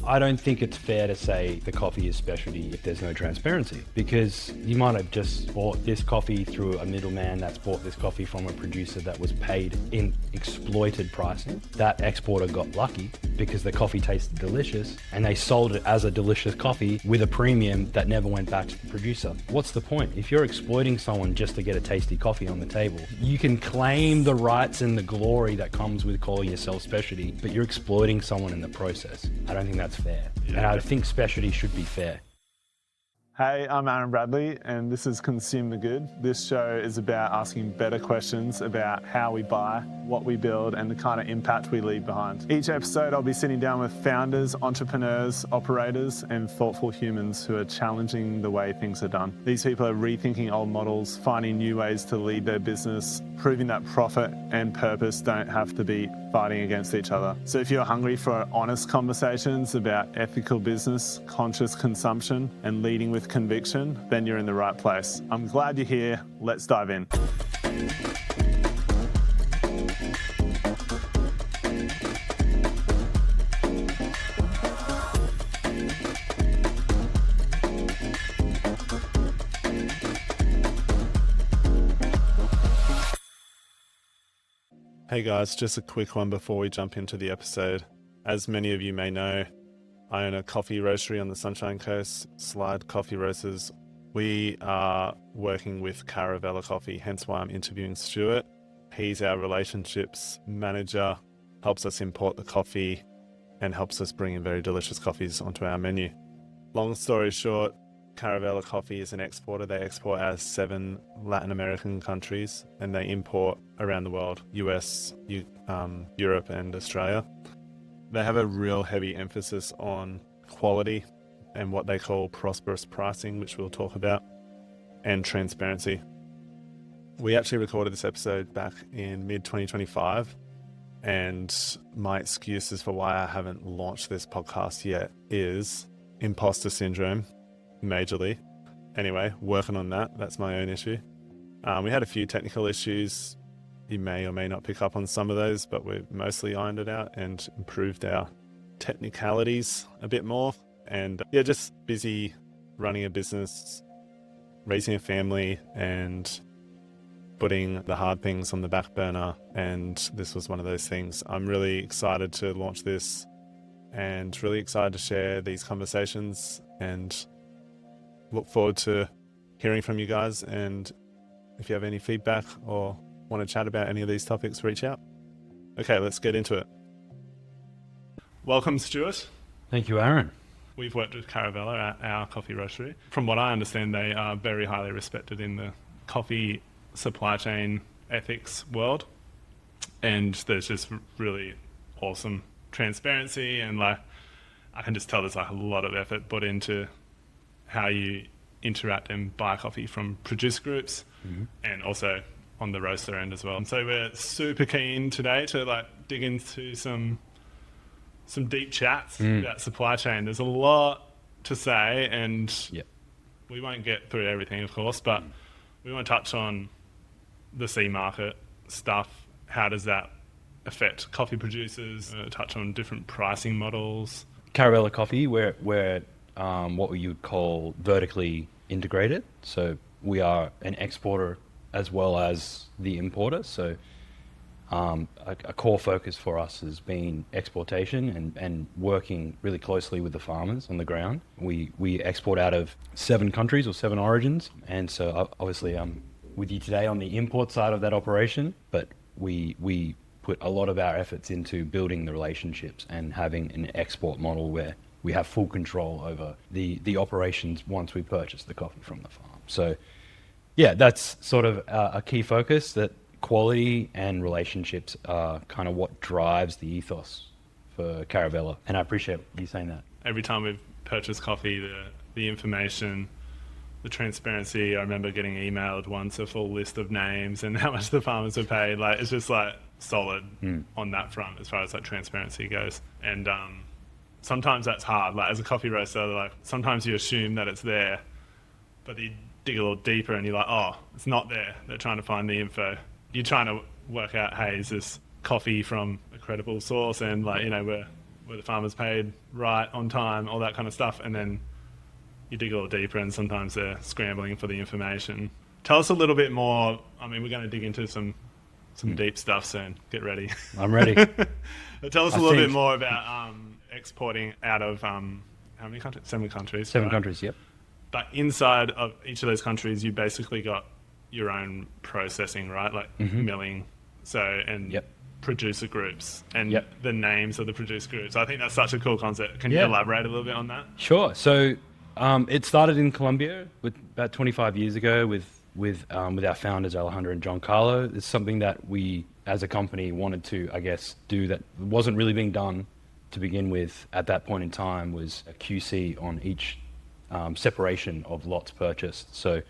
I don't think it's fair to say the coffee is specialty if there's no transparency, because you might have just bought this coffee through a middleman that's bought this coffee from a producer that was paid in exploited pricing. That exporter got lucky because the coffee tasted delicious and they sold it as a delicious coffee with a premium that never went back to the producer. What's the point? If you're exploiting someone just to get a tasty coffee on the table, you can claim the rights and the glory that comes with calling yourself specialty, but you're exploiting someone in the process. I don't think that's fair. Yeah, and I think specialty should be fair. Hey, I'm Aaron Bradley, and this is Consume the Good. This show is about asking better questions about how we buy, what we build, and the kind of impact we leave behind. Each episode, I'll be sitting down with founders, entrepreneurs, operators, and thoughtful humans who are challenging the way things are done. These people are rethinking old models, finding new ways to lead their business, proving that profit and purpose don't have to be fighting against each other. So if you're hungry for honest conversations about ethical business, conscious consumption, and leading with conviction, then you're in the right place. I'm glad you're here. Let's dive in. Hey guys, just a quick one before we jump into the episode. As many of you may know, I own a coffee roastery on the Sunshine Coast, Slide Coffee Roasters. We are working with Caravela Coffee, hence why I'm interviewing Stuart. He's our relationships manager, helps us import the coffee, and helps us bring in very delicious coffees onto our menu. Long story short, Caravela Coffee is an exporter. They export out of 7 Latin American countries, and they import around the world, US, Europe, and Australia. They have a real heavy emphasis on quality and what they call prosperous pricing, which we'll talk about, and transparency. We actually recorded this episode back in mid-2025, and my excuses for why I haven't launched this podcast yet is imposter syndrome, majorly. Anyway, working on that. That's my own issue. We had a few technical issues. You may or may not pick up on some of those, but we've mostly ironed it out and improved our technicalities a bit more. And yeah, just busy running a business, raising a family, and putting the hard things on the back burner. And this was one of those things. I'm really excited to launch this and really excited to share these conversations, and look forward to hearing from you guys. And if you have any feedback or want to chat about any of these topics, reach out. Okay, let's get into it. Welcome, Stuart. Thank you, Aaron. We've worked with Caravela at our coffee roastery. From what I understand, they are very highly respected in the coffee supply chain ethics world. And there's just really awesome transparency, and I can just tell there's a lot of effort put into how you interact and buy coffee from producer groups, and also on the roaster end as well. So we're super keen today to dig into some deep chats about supply chain. There's a lot to say, and we won't get through everything, of course, but we want to touch on the C market stuff. How does that affect coffee producers? Touch on different pricing models. Caravela Coffee, we're what you would call vertically integrated. So we are an exporter as well as the importer. So a core focus for us has been exportation and working really closely with the farmers on the ground. We export out of 7 countries or 7 origins. And so obviously I'm with you today on the import side of that operation, but we put a lot of our efforts into building the relationships and having an export model where we have full control over the operations once we purchase the coffee from the farm. So yeah, that's sort of a key focus, that quality and relationships are kind of what drives the ethos for Caravela. And I appreciate you saying that. Every time we've purchased coffee, the information, the transparency, I remember getting emailed once a full list of names and how much the farmers were paid. It's just solid on that front as far as transparency goes. And sometimes that's hard. As a coffee roaster, sometimes you assume that it's there, but you dig a little deeper and you're like, oh, it's not there. They're trying to find the info. You're trying to work out, hey, is this coffee from a credible source? And we're were the farmers paid right, on time, all that kind of stuff, and then you dig a little deeper and sometimes they're scrambling for the information. Tell us a little bit more. I mean, we're going to dig into some deep stuff soon. Get ready. I'm ready. But tell us a little bit more about exporting out of how many countries? 7 countries. 7 right? countries, yep. But inside of each of those countries, you basically got your own processing, right? Like milling, Yep. producer groups and Yep. the names of the producer groups. I think that's such a cool concept. Can you elaborate a little bit on that? Sure. So it started in Colombia about 25 years ago with our founders Alejandro and John Carlo. It's something that we as a company wanted to, I guess, do that wasn't really being done to begin with at that point in time, was a QC on each separation of lots purchased. So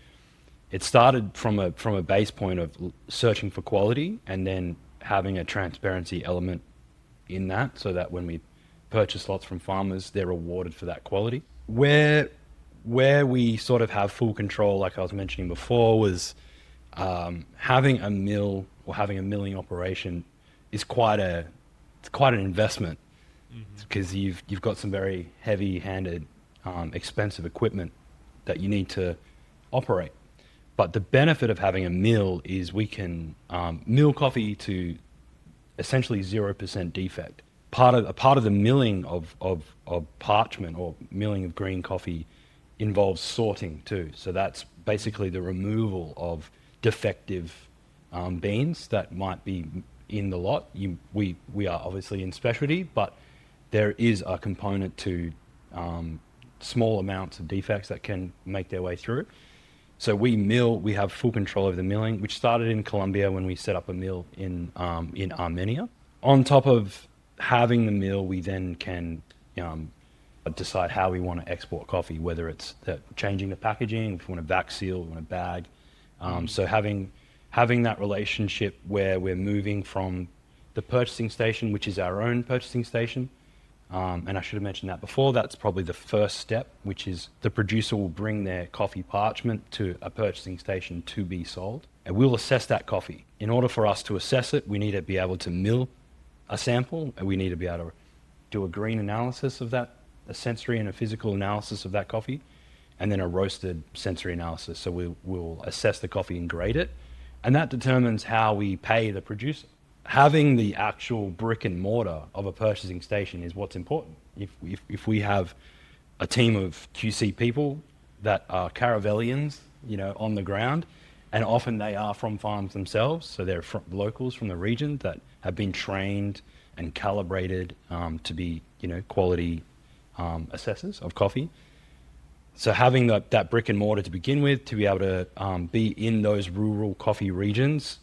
it started from a base point of searching for quality and then having a transparency element in that, so that when we purchase lots from farmers, they're rewarded for that quality. Where we sort of have full control, like I was mentioning before, was having a mill or having a milling operation is quite an investment, because you've got some very heavy-handed, expensive equipment that you need to operate. But the benefit of having a mill is we can mill coffee to essentially 0% defect. Part of the milling of parchment or milling of green coffee involves sorting too. So that's basically the removal of defective beans that might be in the lot. We are obviously in specialty, but there is a component to small amounts of defects that can make their way through. So we have full control over the milling, which started in Colombia when we set up a mill in Armenia. On top of having the mill, we then can decide how we want to export coffee, whether it's changing the packaging, if we want to vac seal, we want to bag. So having that relationship where we're moving from the purchasing station, which is our own purchasing station, and I should have mentioned that before, that's probably the first step, which is the producer will bring their coffee parchment to a purchasing station to be sold, and we'll assess that coffee. In order for us to assess it, we need to be able to mill a sample, and we need to be able to do a green analysis of that, a sensory and a physical analysis of that coffee, and then a roasted sensory analysis. So we'll assess the coffee and grade it, and that determines how we pay the producer. Having the actual brick and mortar of a purchasing station is what's important. If we have a team of QC people that are Caravelians, on the ground, and often they are from farms themselves, so they're locals from the region that have been trained and calibrated to be, quality assessors of coffee. So having that brick and mortar to begin with, to be able to be in those rural coffee regions,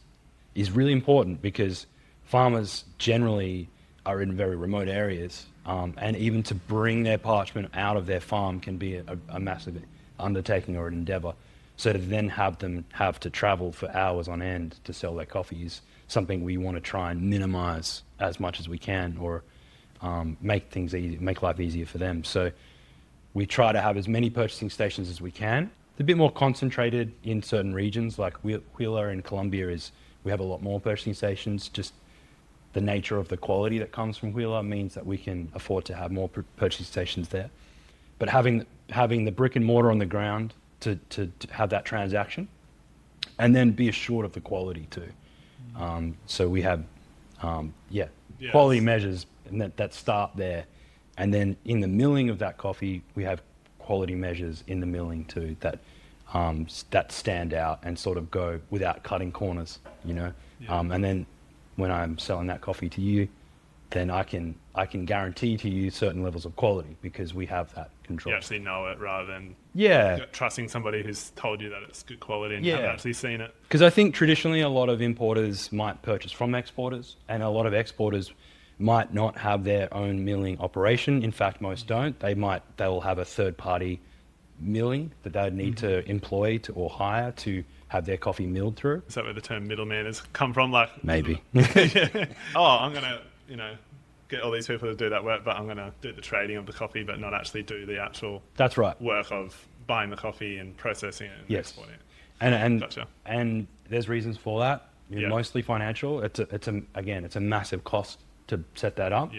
is really important, because farmers generally are in very remote areas, and even to bring their parchment out of their farm can be a massive undertaking or an endeavor. So to then have them have to travel for hours on end to sell their coffee is something we want to try and minimize as much as we can, or make things easy, make life easier for them. So we try to have as many purchasing stations as we can. It's a bit more concentrated in certain regions, like Huila in Colombia we have a lot more purchasing stations. Just the nature of the quality that comes from Huila means that we can afford to have more purchasing stations there. But having the brick and mortar on the ground to have that transaction, and then be assured of the quality too. So we have quality measures and that start there, and then in the milling of that coffee we have quality measures in the milling too that stand out and sort of go without cutting corners, and then when I'm selling that coffee to you, then I can guarantee to you certain levels of quality, because we have that control. You actually know it, rather than trusting somebody who's told you that it's good quality and haven't actually seen it. Because I think traditionally a lot of importers might purchase from exporters, and a lot of exporters might not have their own milling operation. In fact, most don't. They'll have a third party milling that they'd need to employ or hire to have their coffee milled through. Is that where the term middleman has come from? Like, maybe. I'm gonna get all these people to do that work, but I'm gonna do the trading of the coffee, but not actually do the actual work of buying the coffee and processing it and exporting it. And gotcha. And there's reasons for that. Mostly financial. It's a massive cost to set that up.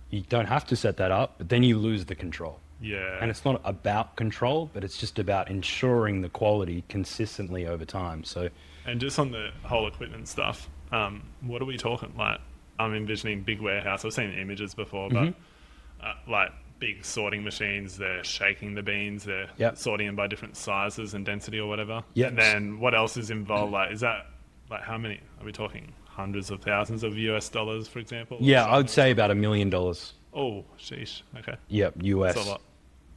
You don't have to set that up, but then you lose the control. Yeah. And it's not about control, but it's just about ensuring the quality consistently over time. So, And just on the whole equipment stuff, what are we talking? Like, I'm envisioning big warehouse. I've seen images before, but like big sorting machines, they're shaking the beans, they're Yep. sorting them by different sizes and density or whatever. Yep. And then what else is involved? Like, is that like how many? Are we talking hundreds of thousands of US dollars, for example? yeah, I would say about $1 million. Oh, sheesh. Okay. Yep, That's a US lot.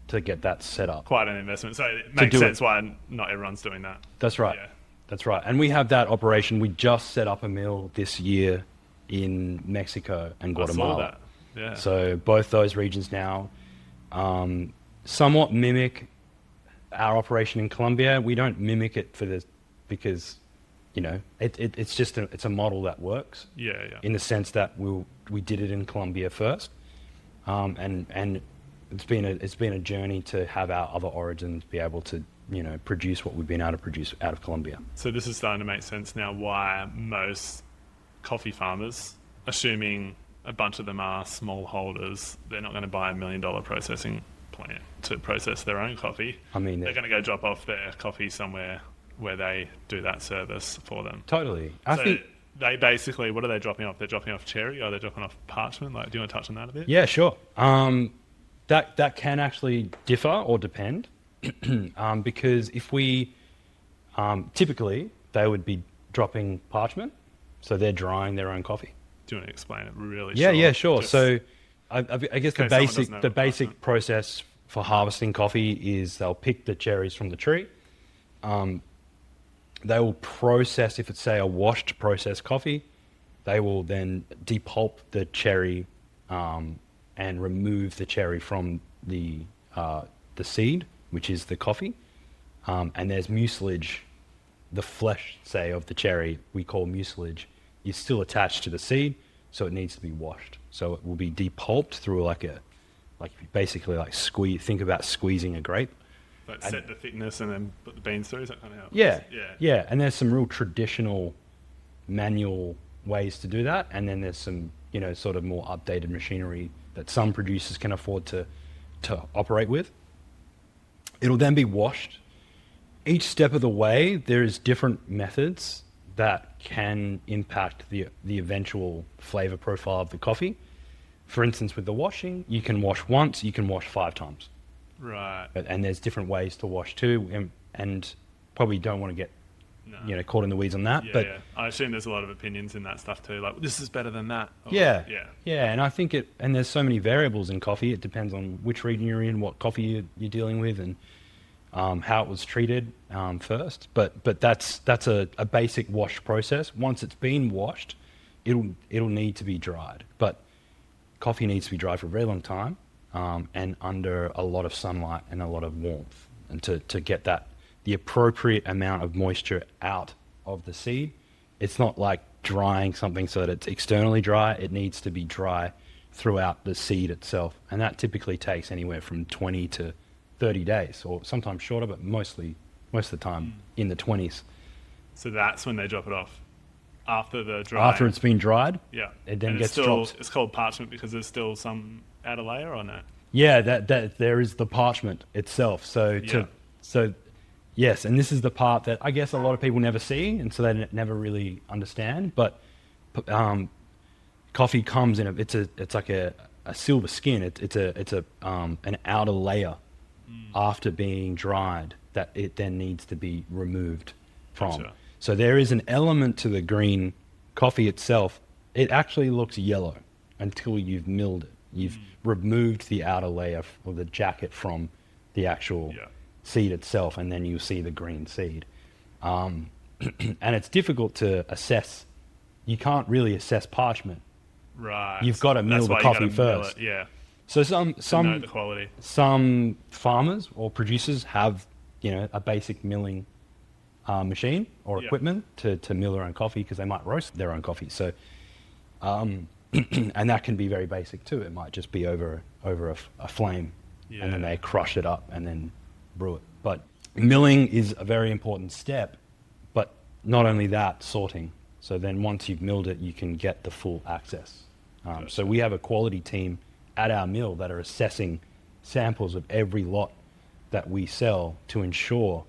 to get that set up. Quite an investment. So it makes do it. sense why not everyone's doing that. That's right. Yeah. That's right. And we have that operation. We just set up a mill this year in Mexico and Guatemala. I saw that. Yeah. So both those regions now somewhat mimic our operation in Colombia. We don't mimic it for this because, you know, it's just it's a model that works. Yeah. In the sense that we did it in Colombia first, and it's been a journey to have our other origins be able to, you know, produce what we've been able to produce out of Colombia. So this is starting to make sense now why most coffee farmers, assuming a bunch of them are small holders, they're not going to buy $1 million processing plant to process their own coffee. I mean, They're going to go drop off their coffee somewhere where they do that service for them. totally. So I think. they basically, what are they dropping off? They're dropping off cherry, or they're dropping off parchment? Like, do you want to touch on that a bit? Yeah, sure. That can actually differ or depend, because if we typically they would be dropping parchment, so they're drying their own coffee. Do you want to explain it really? Yeah, sure. Just- So I guess Okay, someone doesn't know the what basic parchment- process for harvesting coffee is they'll pick the cherries from the tree. They will process, if it's say a washed processed coffee, they will then depulp the cherry and remove the cherry from the seed, which is the coffee. And there's mucilage, the flesh, say, of the cherry we call mucilage, is still attached to the seed, so it needs to be washed. So it will be depulped through like basically like squeeze. Think about squeezing a grape. Like set the thickness and then put the beans through. Is that kind of how it Yeah, works? yeah. And there's some real traditional manual ways to do that, and then there's some, you know, sort of more updated machinery that some producers can afford to operate with. It'll then be washed. Each step of the way, there's different methods that can impact the eventual flavor profile of the coffee. For instance, with the washing, you can wash once, you can wash 5 times. Right. And there's different ways to wash too, and probably don't want to get No. you know, caught in the weeds on that. Yeah, but yeah. I assume there's a lot of opinions in that stuff too. Like, this is better than that. Or, yeah, Yeah. and I think and there's so many variables in coffee. It depends on which region you're in, what coffee you're dealing with, and how it was treated first. But that's a basic wash process. Once it's been washed, it'll need to be dried. But coffee needs to be dried for a very long time, and under a lot of sunlight and a lot of warmth, and to get the appropriate amount of moisture out of the seed. It's not like drying something so that it's externally dry. It needs to be dry throughout the seed itself, and that typically takes anywhere from 20 to 30 days, or sometimes shorter, but most of the time in the 20s. So that's when they drop it off. After the drying. After it's been dried, Yeah. it then And gets it's still, dropped. It's called parchment because there's still some outer layer or no? Yeah, that there is the parchment itself. So yes, and this is the part that I guess a lot of people never see, and so they never really understand. But coffee comes in it's like a silver skin. It's an outer layer after being dried that it then needs to be removed from. Gotcha. So there is an element to the green coffee itself. It actually looks yellow until you've milled it. You've removed the outer layer or the jacket from the actual seed itself, and then you see the green seed. And it's difficult to assess. You can't really assess parchment. Right. You've got to mill That's the why you gotta coffee mill first. it, yeah. So To know the quality. some farmers or producers have, you know, a basic milling machine or equipment to mill their own coffee, because they might roast their own coffee. So, and that can be very basic too. It might just be over a flame, and then they crush it up and then brew it. But milling is a very important step. But not only that, sorting. So then once you've milled it, you can get the full access. So we have a quality team at our mill that are assessing samples of every lot that we sell to ensure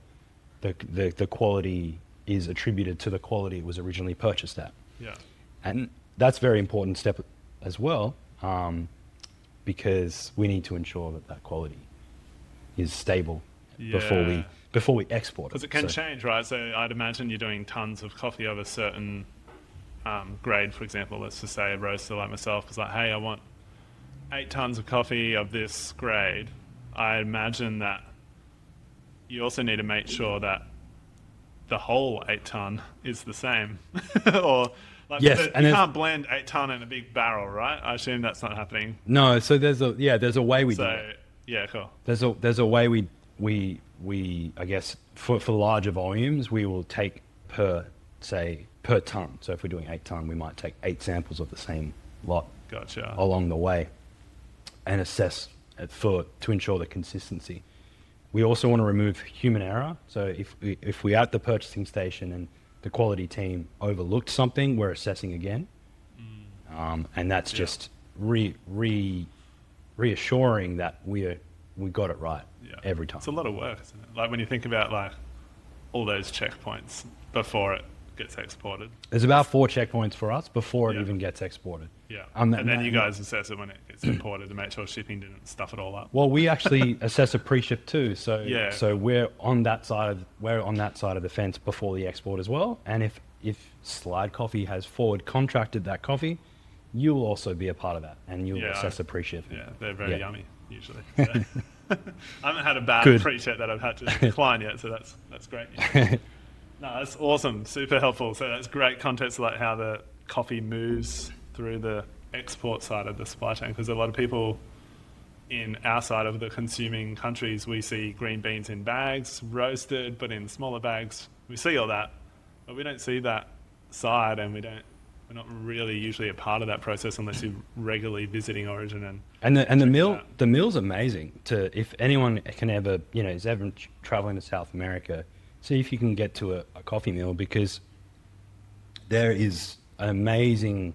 the quality is attributed to the quality it was originally purchased at. Yeah. And that's a very important step as well, because we need to ensure that quality is stable before we export it. Because it can change, right? So I'd imagine you're doing tons of coffee of a certain grade, for example. Let's just say a roaster like myself is like, hey, I want 8 tons of coffee of this grade. I imagine that you also need to make sure that the whole 8 ton is the same. Or like, yes, you can't blend 8 ton in a big barrel, right? I assume that's not happening. No, so there's a way we do it. Yeah, cool. There's a way we I guess for larger volumes we will take per ton. So if we're doing 8 ton, we might take 8 samples of the same lot. Gotcha. Along the way, and assess it to ensure the consistency. We also want to remove human error. So if we're at the purchasing station and the quality team overlooked something, we're assessing again, and that's just reassuring that we got it right every time. It's a lot of work, isn't it? Like when you think about like all those checkpoints before it gets exported. There's about 4 checkpoints for us before it even gets exported. Yeah. And then you guys assess it when it gets imported to make sure shipping didn't stuff it all up. Well, we actually assess a pre-ship too. So we're on that side of the fence before the export as well. And if Slide Coffee has forward contracted that coffee, you'll also be a part of that, and you'll assess a pre-ship. Yeah, they're very yummy usually. So. I haven't had a bad pre-ship that I've had to decline yet, so that's great. No, that's awesome. Super helpful. So that's great context, like how the coffee moves through the export side of the supply chain, because a lot of people in our side of the consuming countries, we see green beans in bags, roasted, but in smaller bags. We see all that, but we don't see that side, and we're not really usually a part of that process unless you're regularly visiting Origin and the mill's amazing. If anyone can ever is ever traveling to South America, see if you can get to a coffee mill, because there is an amazing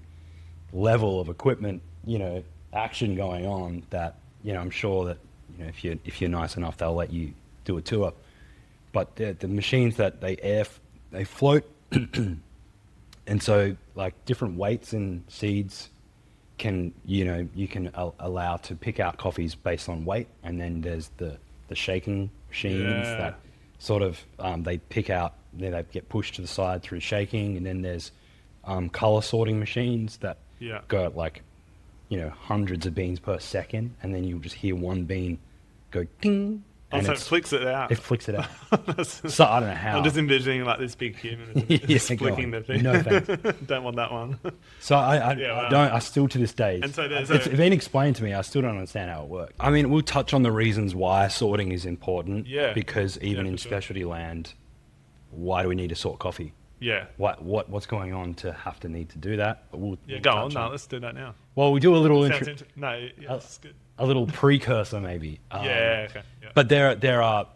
level of equipment, action going on that, I'm sure that, if you're nice enough, they'll let you do a tour. But the machines that they float, and so like different weights and seeds you can allow to pick out coffees based on weight. And then there's the shaking machines that sort of they pick out, they get pushed to the side through shaking. And then there's color sorting machines that go at like hundreds of beans per second, and then you'll just hear one bean go ding. And so it flicks it out. It flicks it out. So I don't know how. I'm just envisioning like this big human flicking the thing. No thanks. Don't want that one. So I still to this day, and so it's been explained to me, I still don't understand how it works. I mean, we'll touch on the reasons why sorting is important. Yeah. Because even in specialty land, why do we need to sort coffee? Yeah. What's going on to need to do that? But we'll go on. No, let's do that now. Well, we do a little that's good. A little precursor maybe. Okay. Yeah. But there are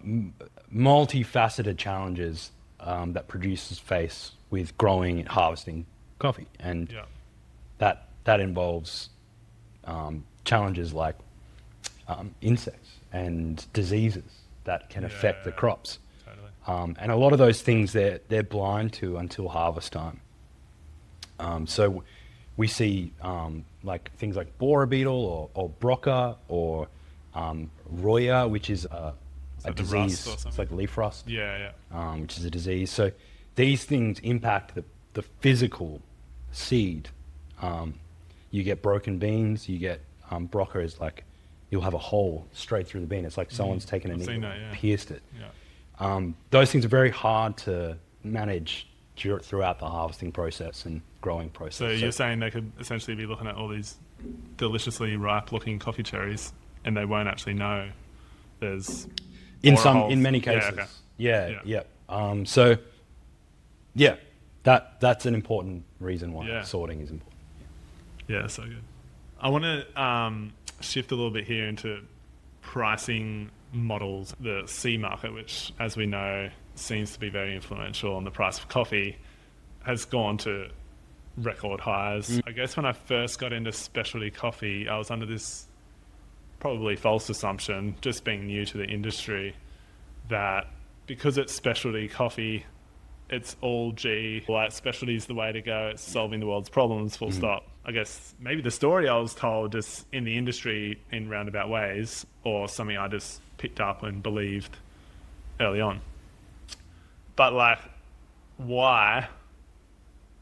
multifaceted challenges that producers face with growing and harvesting coffee, and that involves challenges like insects and diseases that can affect the crops. Totally. And a lot of those things they're blind to until harvest time. So we see like things like borer beetle or broca or roya, which is a disease. It's like leaf rust. Which is a disease. So these things impact the physical seed. You get broken beans. You get broca is like you'll have a hole straight through the bean. It's like someone's taken a needle and pierced it. Those things are very hard to manage throughout the harvesting process and growing process. So you're saying they could essentially be looking at all these deliciously ripe looking coffee cherries and they won't actually know there's in many cases. That's an important reason why sorting is important. Yeah, so good. I want to shift a little bit here into pricing models. The C market, which as we know seems to be very influential on the price of coffee, has gone to record highs. I guess when I first got into specialty coffee, I was under this probably false assumption, just being new to the industry, that because it's specialty coffee, it's all G, like specialty is the way to go, it's solving the world's problems, full stop. I guess maybe the story I was told just in the industry in roundabout ways, or something I just picked up and believed early on. But like, why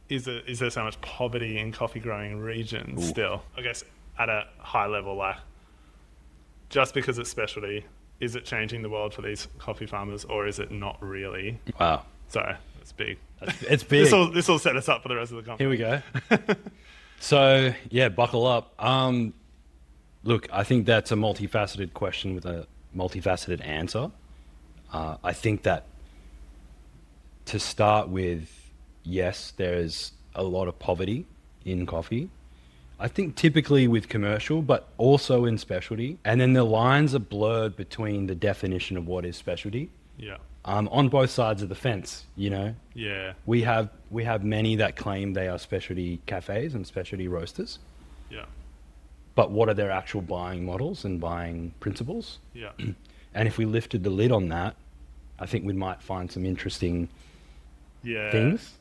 is there so much poverty in coffee growing regions still? I guess at a high level, like, just because it's specialty, is it changing the world for these coffee farmers, or is it not really? Wow. Sorry, that's big. It's big. This will set us up for the rest of the conference. Here we go. So, yeah, buckle up. Look, I think that's a multifaceted question with a multifaceted answer. I think that to start with, yes, there's a lot of poverty in coffee. I think typically with commercial, but also in specialty. And then the lines are blurred between the definition of what is specialty. Yeah. On both sides of the fence, you know. Yeah. We have many that claim they are specialty cafes and specialty roasters. Yeah. But what are their actual buying models and buying principles? Yeah. And if we lifted the lid on that, I think we might find some interesting things.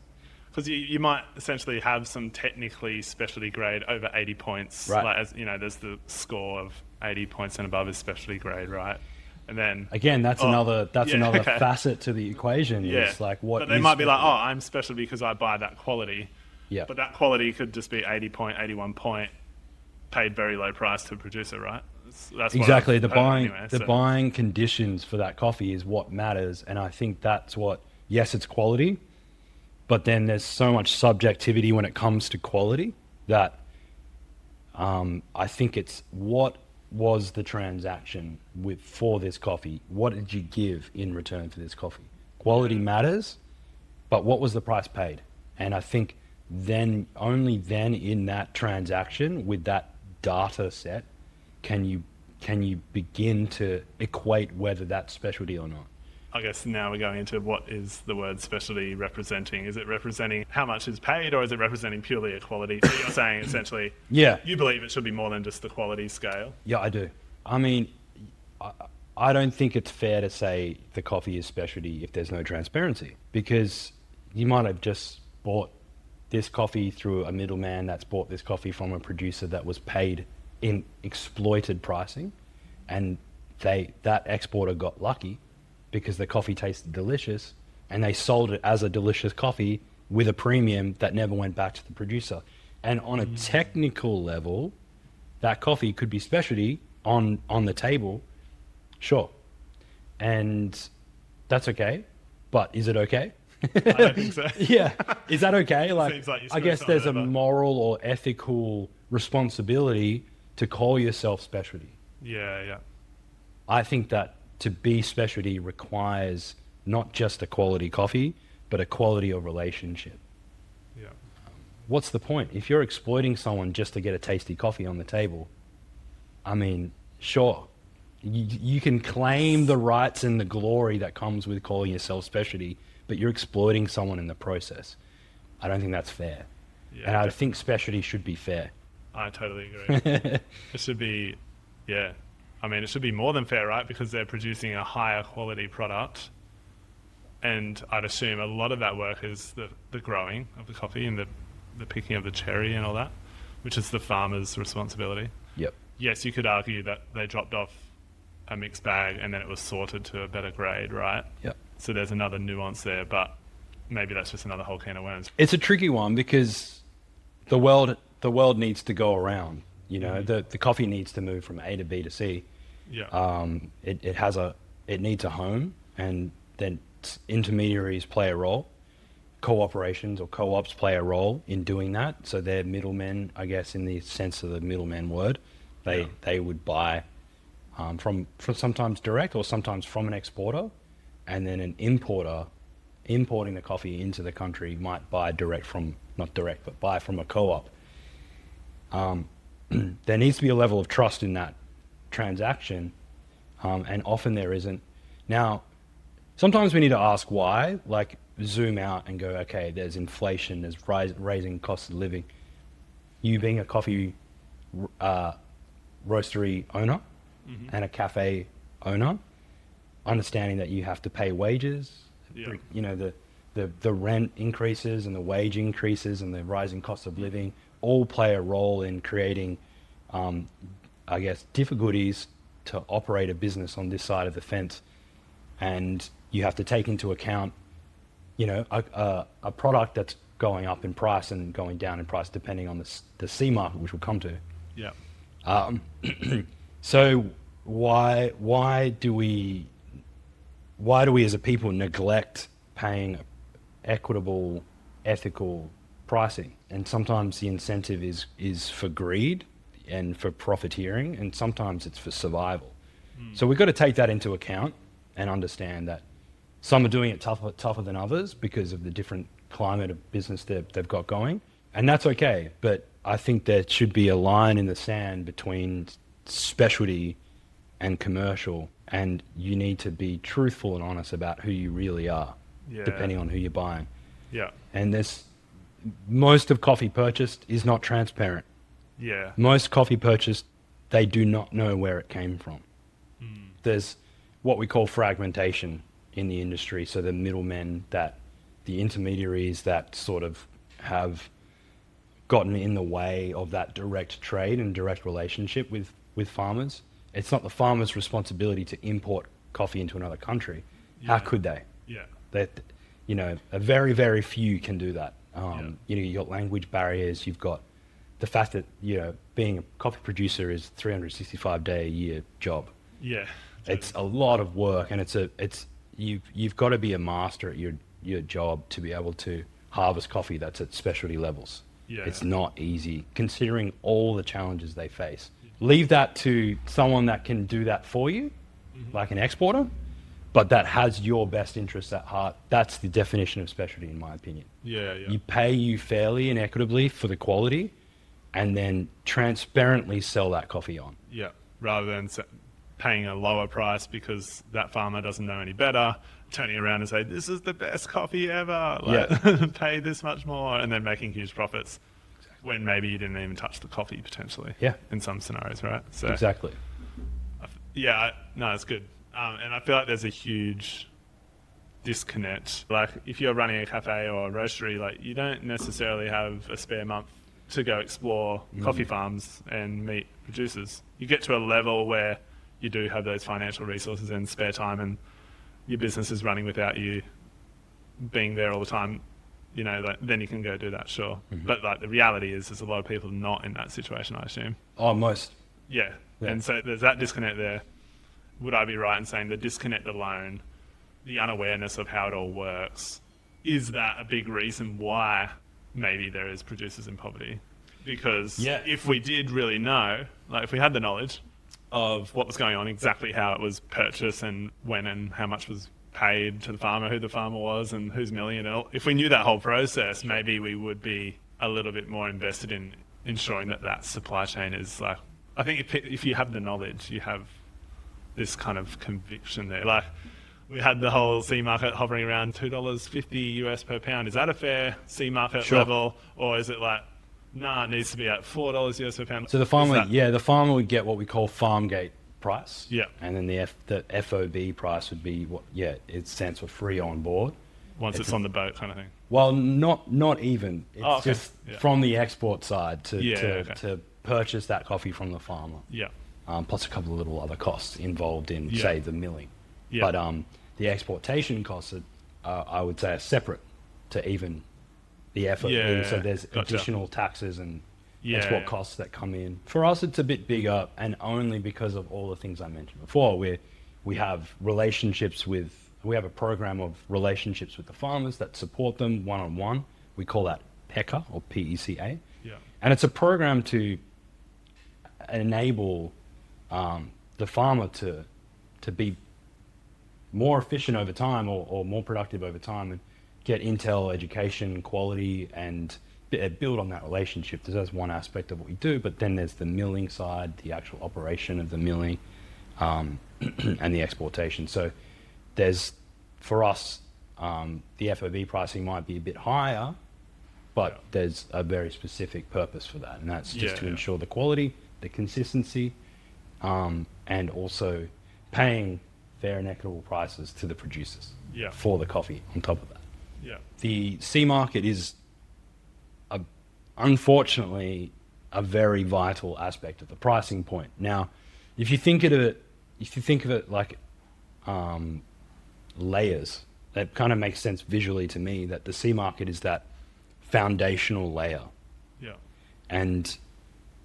Because you might essentially have some technically specialty grade over 80 points. Right. Like, as you know, there's the score of 80 points and above is specialty grade, right? And then Again, that's another okay. facet to the equation. Yeah. Is like what But they is might be like, specialty? I'm special because I buy that quality. Yeah. But that quality could just be 80 point, 81 point, paid very low price to a producer, right? That's Exactly. The so. buying conditions for that coffee is what matters, and I think that's what. Yes, it's quality, but then there's so much subjectivity when it comes to quality that I think it's what was the transaction for this coffee? What did you give in return for this coffee? Quality matters, but what was the price paid? And I think only then in that transaction with that data set can you begin to equate whether that's specialty or not. I guess now we're going into what is the word specialty representing. Is it representing how much is paid, or is it representing purely a quality? So you're saying essentially, Yeah. you believe it should be more than just the quality scale? Yeah, I do. I mean, I don't think it's fair to say the coffee is specialty if there's no transparency, because you might have just bought this coffee through a middleman that's bought this coffee from a producer that was paid in exploited pricing, and that exporter got lucky because the coffee tasted delicious and they sold it as a delicious coffee with a premium that never went back to the producer. And on a technical level, that coffee could be specialty on the table, sure. And that's okay, but is it okay? I don't think so. Yeah. Is that okay? Like, Seems like you I guess screwed there's a something over. moral or ethical responsibility to call yourself specialty. Yeah. I think that to be specialty requires not just a quality coffee, but a quality of relationship. Yeah. What's the point? If you're exploiting someone just to get a tasty coffee on the table, I mean, sure, you can claim the rights and the glory that comes with calling yourself specialty, but you're exploiting someone in the process. I don't think that's fair. Yeah, And I think specialty should be fair. I totally agree. It should be, yeah. I mean, it should be more than fair, right? Because they're producing a higher quality product. And I'd assume a lot of that work is the growing of the coffee and the picking of the cherry and all that, which is the farmer's responsibility. Yep. Yes, you could argue that they dropped off a mixed bag and then it was sorted to a better grade, right? Yep. So there's another nuance there, but maybe that's just another whole can of worms. It's a tricky one because the world needs to go around. You know, the coffee needs to move from A to B to C. Yeah. It needs a home, and then intermediaries play a role. Cooperations or co-ops play a role in doing that. So they're middlemen, I guess, in the sense of the middleman word. They would buy from sometimes direct or sometimes from an exporter, and then an importer importing the coffee into the country might buy not direct, but buy from a co-op. There needs to be a level of trust in that transaction, and often there isn't. Now, sometimes we need to ask why, like zoom out and go, okay, there's inflation, there's raising cost of living. You being a coffee roastery owner, and a cafe owner, understanding that you have to pay wages, you know, the rent increases and the wage increases and the rising cost of living all play a role in creating, I guess, difficulties to operate a business on this side of the fence. And you have to take into account, you know, a product that's going up in price and going down in price depending on the C market, which we'll come to. Yeah. So why do we as a people neglect paying equitable, ethical pricing? And sometimes the incentive is for greed and for profiteering, and sometimes it's for survival. So we've got to take that into account and understand that some are doing it tougher than others because of the different climate of business they've got going, and that's okay. But I think there should be a line in the sand between specialty and commercial, and you need to be truthful and honest about who you really are, depending on who you're buying. Yeah. And most of coffee purchased is not transparent. Yeah. Most coffee purchased, they do not know where it came from. There's what we call fragmentation in the industry. So the middlemen, the intermediaries that sort of have gotten in the way of that direct trade and direct relationship with farmers. It's not the farmer's responsibility to import coffee into another country. How could they? Yeah. That, you know, a very, very few can do that. You know, you've got language barriers. You've got the fact that, you know, being a coffee producer is 365-day-a-year job. Yeah. It's a lot of work, and you've got to be a master at your job to be able to harvest coffee that's at specialty levels. Yeah. It's not easy, considering all the challenges they face. Leave that to someone that can do that for you, like an exporter, but that has your best interests at heart. That's the definition of specialty, in my opinion. Yeah. You pay you fairly and equitably for the quality, and then transparently sell that coffee on. Yeah. Rather than paying a lower price because that farmer doesn't know any better, turning around and say, this is the best coffee ever, like, pay this much more, and then making huge profits when maybe you didn't even touch the coffee potentially. Yeah. In some scenarios, right? So Exactly. No, it's good. And I feel like there's a huge disconnect. Like, if you're running a cafe or a roastery, like, you don't necessarily have a spare month to go explore coffee farms and meet producers. You get to a level where you do have those financial resources and spare time, and your business is running without you being there all the time, you know, like, then you can go do that, sure. But like, the reality is there's a lot of people not in that situation, I assume. Oh, most. Yeah. And so there's that disconnect there. Would I be right in saying the disconnect alone, the unawareness of how it all works, is that a big reason why maybe there is producers in poverty? Because if we did really know, like, if we had the knowledge of what was going on, exactly how it was purchased and when and how much was paid to the farmer, who the farmer was and who's milling it all, if we knew that whole process, maybe we would be a little bit more invested in ensuring that supply chain is, like, I think if you have the knowledge, you have this kind of conviction there. Like, we had the whole C market hovering around $2.50 US per pound. Is that a fair C market level, or is it like, nah, it needs to be at $4 US per pound? So the farmer would get what we call farm gate price. Yeah. And then the FOB price would be it stands for free on board. Once it's on the boat, kind of thing. Well, not even. It's just from the export side to purchase that coffee from the farmer. Yeah. Plus a couple of little other costs involved in, say, the milling. Yeah. But the exportation costs, I would say, are separate to even the FOB. So there's additional taxes and export costs that come in. For us, it's a bit bigger, and only because of all the things I mentioned before. We have we have a program of relationships with the farmers that support them one-on-one. We call that PECA, or PECA. Yeah. And it's a program to enable the farmer to be more efficient over time, or more productive over time, and get intel, education, quality, and build on that relationship. That's one aspect of what we do, but then there's the milling side, the actual operation of the milling, and the exportation. So there's, for us, the FOB pricing might be a bit higher, but there's a very specific purpose for that, and that's just to ensure the quality, the consistency, and also paying fair and equitable prices to the producers Yeah. for the coffee on top of that. Yeah. The sea market is, unfortunately, a very vital aspect of the pricing point. Now, if you think of it like layers, that kind of makes sense visually to me, that the sea market is that foundational layer, Yeah. and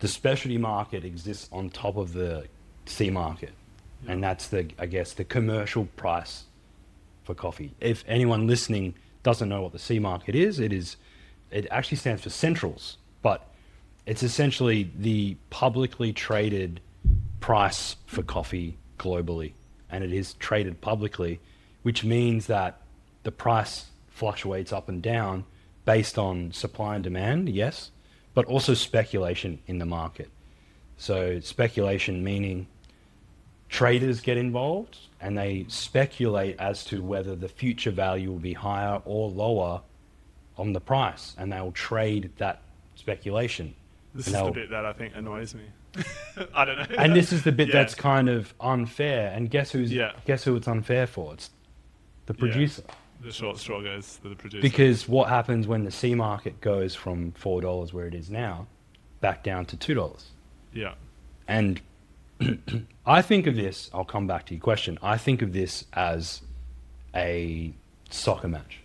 the specialty market exists on top of the sea market, Yeah. and that's I guess the commercial price for coffee. If anyone listening doesn't know what the sea market is, it actually stands for centrals, but it's essentially the publicly traded price for coffee globally, and it is traded publicly, which means that the price fluctuates up and down based on supply and demand, yes, but also speculation in the market. So speculation meaning traders get involved and they speculate as to whether the future value will be higher or lower on the price, and they'll trade that speculation. This And is the they'll- bit that I think annoys me. I don't know. And this is the bit Yeah. that's kind of unfair. And guess who it's unfair for? It's the producer. The short straw goes to the producer. Because what happens when the sea market goes from $4 where it is now back down to $2? Yeah. And I think of this, I'll come back to your question. I think of this as a soccer match.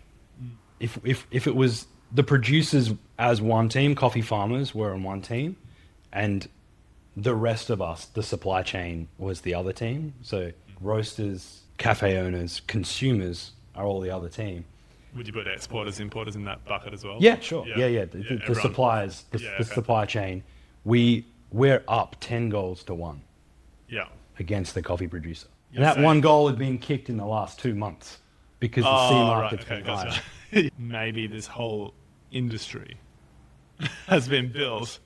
If it was the producers as one team, coffee farmers were on one team, and the rest of us, the supply chain, was the other team. So roasters, cafe owners, consumers are all the other team. Would you put exporters, importers in that bucket as well? Yeah, sure. Yeah. The everyone. suppliers, the Okay. supply chain, we're up 10 goals to 1 Yeah. against the coffee producer. You're And that saying- one goal had been kicked in the last 2 months because the sea market's been higher. gotcha. Maybe this whole industry has been built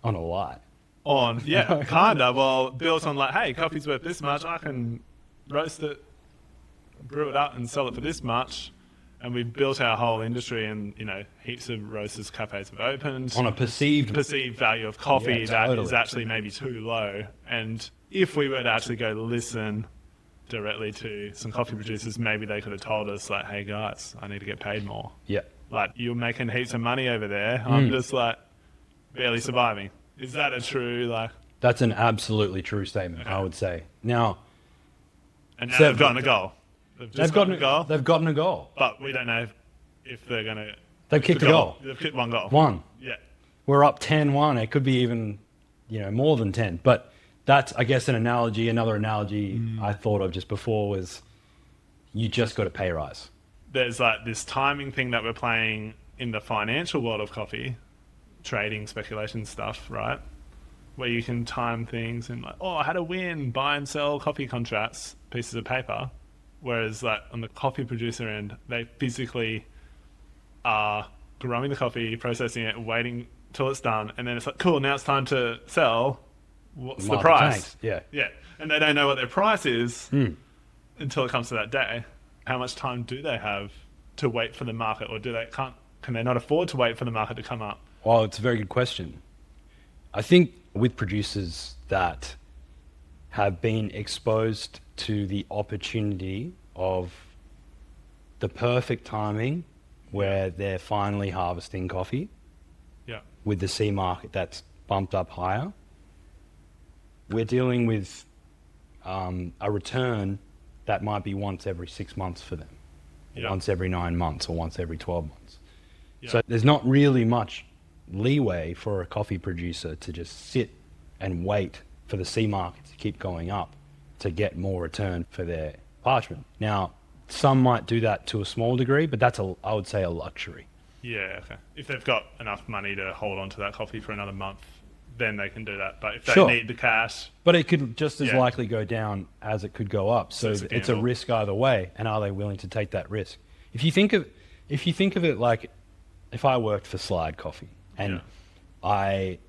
On a lie. on, kinda. Well, built on like, hey, coffee's worth this much. I can roast it, brew it up, and sell it for this much. And we've built our whole industry, and heaps of roasters cafes have opened. On a perceived Value of coffee Yeah, that totally. is actually maybe too low. And if we were to actually go listen directly to some coffee producers, maybe they could have told us like, hey guys, I need to get paid more. Yeah. Like, you're making heaps of money over there. Mm. I'm just like barely surviving. Is that a true like? That's an absolutely true statement, I would say. Now, And now So- they've gotten a goal. They've gotten a goal. They've gotten a goal. But we don't know if they're gonna. They've kicked a goal. They've kicked one goal. One. Yeah. We're up 10-1. It could be even, more than 10. But that's, I guess, an analogy. Another analogy I thought of just before was you just got a pay rise. There's like this timing thing that we're playing in the financial world of coffee, trading, speculation stuff, right? Where you can time things and like, oh, I had a win, buy and sell coffee contracts, pieces of paper. Whereas like on the coffee producer end, they physically are growing the coffee, processing it, waiting till it's done, and then it's like, cool, now it's time to sell. What's the Market price? tanks, yeah. Yeah. And they don't know what their price is until it comes to that day. How much time do they have to wait for the market, or can they not afford to wait for the market to come up? Well, it's a very good question. I think with producers that have been exposed to the opportunity of the perfect timing where they're finally harvesting coffee Yeah. with the sea market that's bumped up higher, we're dealing with a return that might be once every 6 months for them, Yeah. once every 9 months, or once every 12 months. Yeah. So there's not really much leeway for a coffee producer to just sit and wait for the sea market to keep going up to get more return for their parchment. Now, some might do that to a small degree, but that's, I would say, a luxury. Yeah, okay. If they've got enough money to hold on to that coffee for another month, then they can do that. But if they Sure. need the cash, But it could just as Yeah. likely go down as it could go up. So it's a it's a gamble. risk either way. And are they willing to take that risk? If you think of it like if I worked for Slide Coffee and I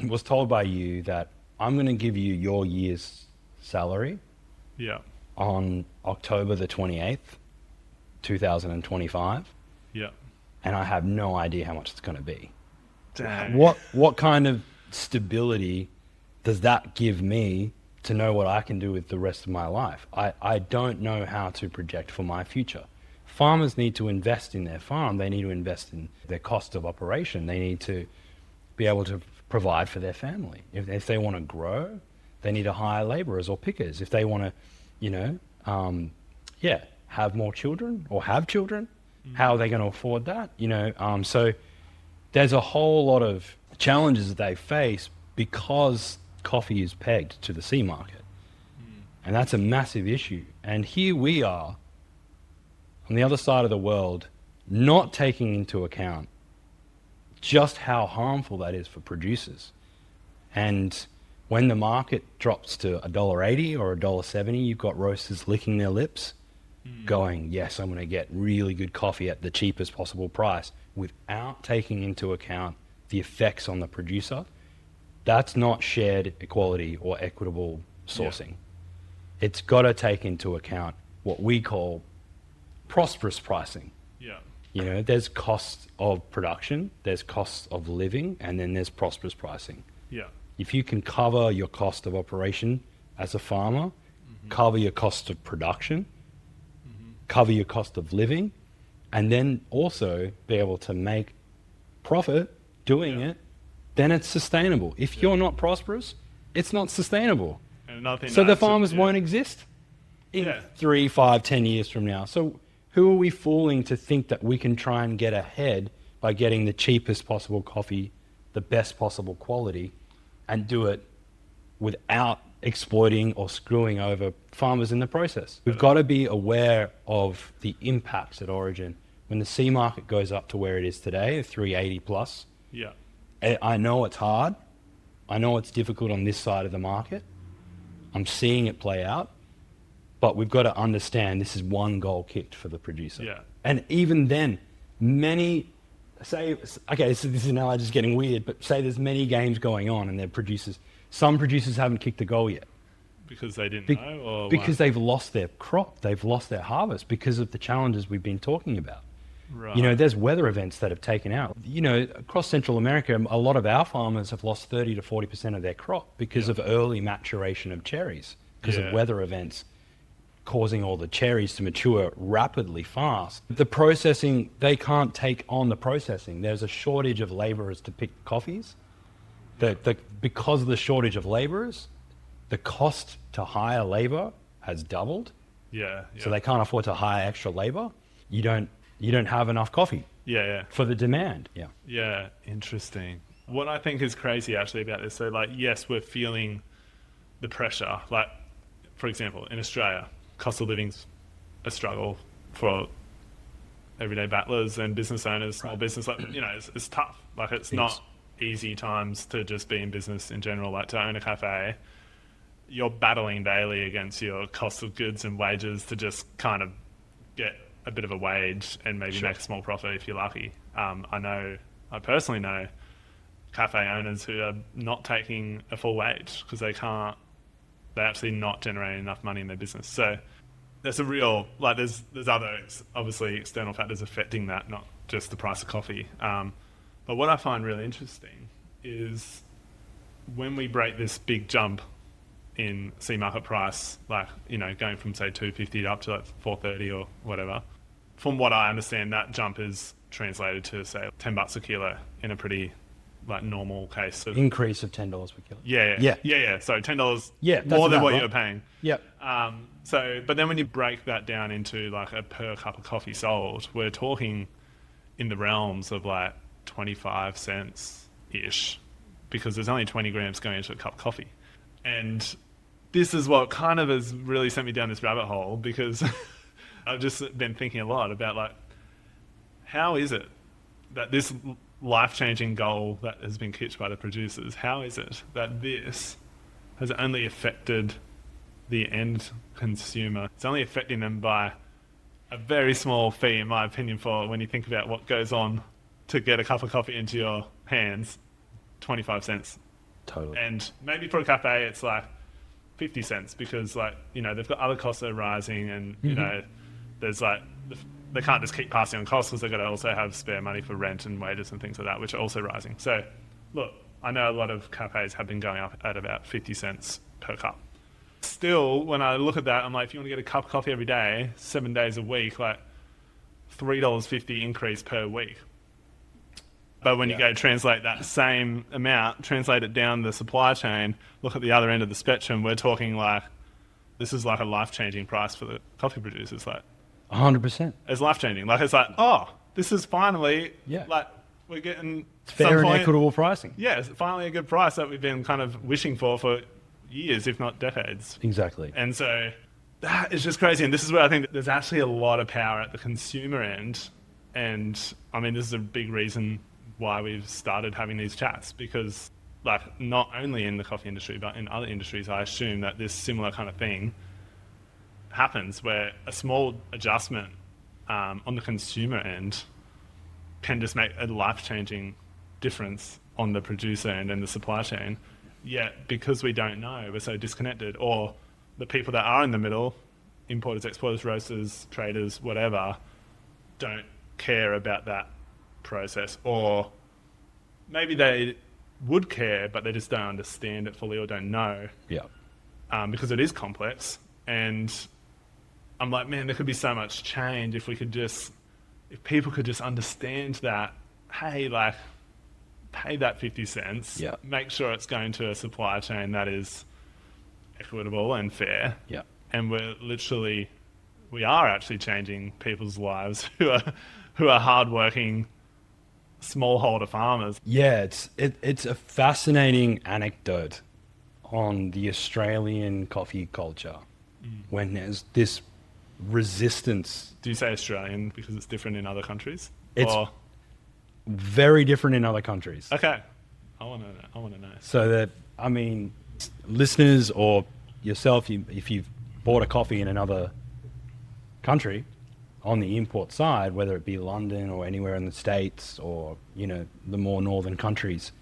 was told by you that I'm going to give you your year's salary yeah, on October the 28th, 2025, yeah. and I have no idea how much it's going to be. Dang. What kind of stability does that give me to know what I can do with the rest of my life. I don't know how to project for my future. Farmers need to invest in their farm. They need to invest in their cost of operation. They need to be able to provide for their family. If they want to grow, they need to hire laborers or pickers. If they want to, you know, have more children or have children, how are they going to afford that? You know, so there's a whole lot of challenges that they face because coffee is pegged to the C market. And that's a massive issue. And here we are on the other side of the world, not taking into account just how harmful that is for producers. And when the market drops to $1.80 or $1.70, you've got roasters licking their lips, going, yes, I'm going to get really good coffee at the cheapest possible price, without taking into account the effects on the producer. That's not shared equality or equitable sourcing. It's got to take into account what we call prosperous pricing. You know, there's costs of production, there's costs of living, and then there's prosperous pricing. If you can cover your cost of operation as a farmer, cover your cost of production, cover your cost of living, and then also be able to make profit doing it, then it's sustainable. If you're not prosperous, it's not sustainable. So the farmers won't exist in 3, 5, 10 years from now. So who are we fooling to think that we can try and get ahead by getting the cheapest possible coffee, the best possible quality, and do it without exploiting or screwing over farmers in the process? We've got to be aware of the impacts at origin. When the C market goes up to where it is today, 380 plus, I know it's hard. I know it's difficult on this side of the market. I'm seeing it play out. But we've got to understand this is one goal kicked for the producer. And even then, this analogy is getting weird, but say there's many games going on and some producers haven't kicked a goal yet. Because they didn't know? Or because they've lost their crop, they've lost their harvest because of the challenges we've been talking about. You know, there's weather events that have taken out. You know, across Central America, a lot of our farmers have lost 30 to 40% of their crop because of early maturation of cherries, because of weather events causing all the cherries to mature rapidly fast. The processing, they can't take on the processing. There's a shortage of laborers to pick coffees. Because of the shortage of laborers, the cost to hire labor has doubled. So they can't afford to hire extra labor. You don't have enough coffee for the demand. Interesting. What I think is crazy actually about this, so like, yes, we're feeling the pressure. Like, for example, in Australia, cost of living's a struggle for everyday battlers and business owners, small business. Like, you know, it's tough. Like, it's not easy times to just be in business in general. Like, to own a cafe, you're battling daily against your cost of goods and wages to just kind of get a bit of a wage and maybe make a small profit if you're lucky. I personally know cafe owners who are not taking a full wage because they're actually not generating enough money in their business. So there's a real, like, there's other obviously external factors affecting that, not just the price of coffee. But what I find really interesting is when we break this big jump in C market price, like, you know, going from say 250 up to like 430 or whatever, from what I understand, that jump is translated to say $10 a kilo in a pretty like normal case. So increase of $10 per kilo. So $10 that's more than what right. you're paying. But then when you break that down into like a per cup of coffee sold, we're talking in the realms of like 25 cents ish, because there's only 20 grams going into a cup of coffee. And this is what kind of has really sent me down this rabbit hole, because I've just been thinking a lot about like, how is it that this life-changing goal that has been kicked by the producers, how is it that this has only affected the end consumer? It's only affecting them by a very small fee, in my opinion, for when you think about what goes on to get a cup of coffee into your hands, 25 cents. Totally. And maybe for a cafe, it's like 50 cents because, like, you know, they've got other costs that are rising, and, you know, there's like, they can't just keep passing on costs because they've got to also have spare money for rent and wages and things like that, which are also rising. So, look, I know a lot of cafes have been going up at about 50 cents per cup. still, when I look at that, I'm like, if you want to get a cup of coffee every day, 7 days a week, like $3.50 increase per week. But when you go translate that same amount, translate it down the supply chain, look at the other end of the spectrum, we're talking like, this is like a life-changing price for the coffee producers. Like 100%. It's life-changing. Like, it's like, oh, this is finally, like, we're getting fair and equitable pricing. Yeah, it's finally a good price that we've been kind of wishing for years, if not decades. Exactly. And so that is just crazy. And this is where I think that there's actually a lot of power at the consumer end. And I mean, this is a big reason why we've started having these chats, because like not only in the coffee industry, but in other industries, I assume that this similar kind of thing happens where a small adjustment on the consumer end can just make a life-changing difference on the producer end and the supply chain. Yet, because we don't know, we're so disconnected, or the people that are in the middle, importers, exporters, roasters, traders, whatever, don't care about that process, or maybe they would care, but they just don't understand it fully or don't know. Because it is complex. And I'm like, man, there could be so much change if people could just understand that, hey, like, pay that 50 cents, make sure it's going to a supply chain that is equitable and fair. And we are actually changing people's lives who are hardworking smallholder farmers. It's a fascinating anecdote on the Australian coffee culture when there's this resistance. Do you say Australian because it's different in other countries? It's very different in other countries. Okay. I want to know. So that, I mean, listeners or yourself, if you've bought a coffee in another country on the import side, whether it be London or anywhere in the States or, you know, the more northern countries,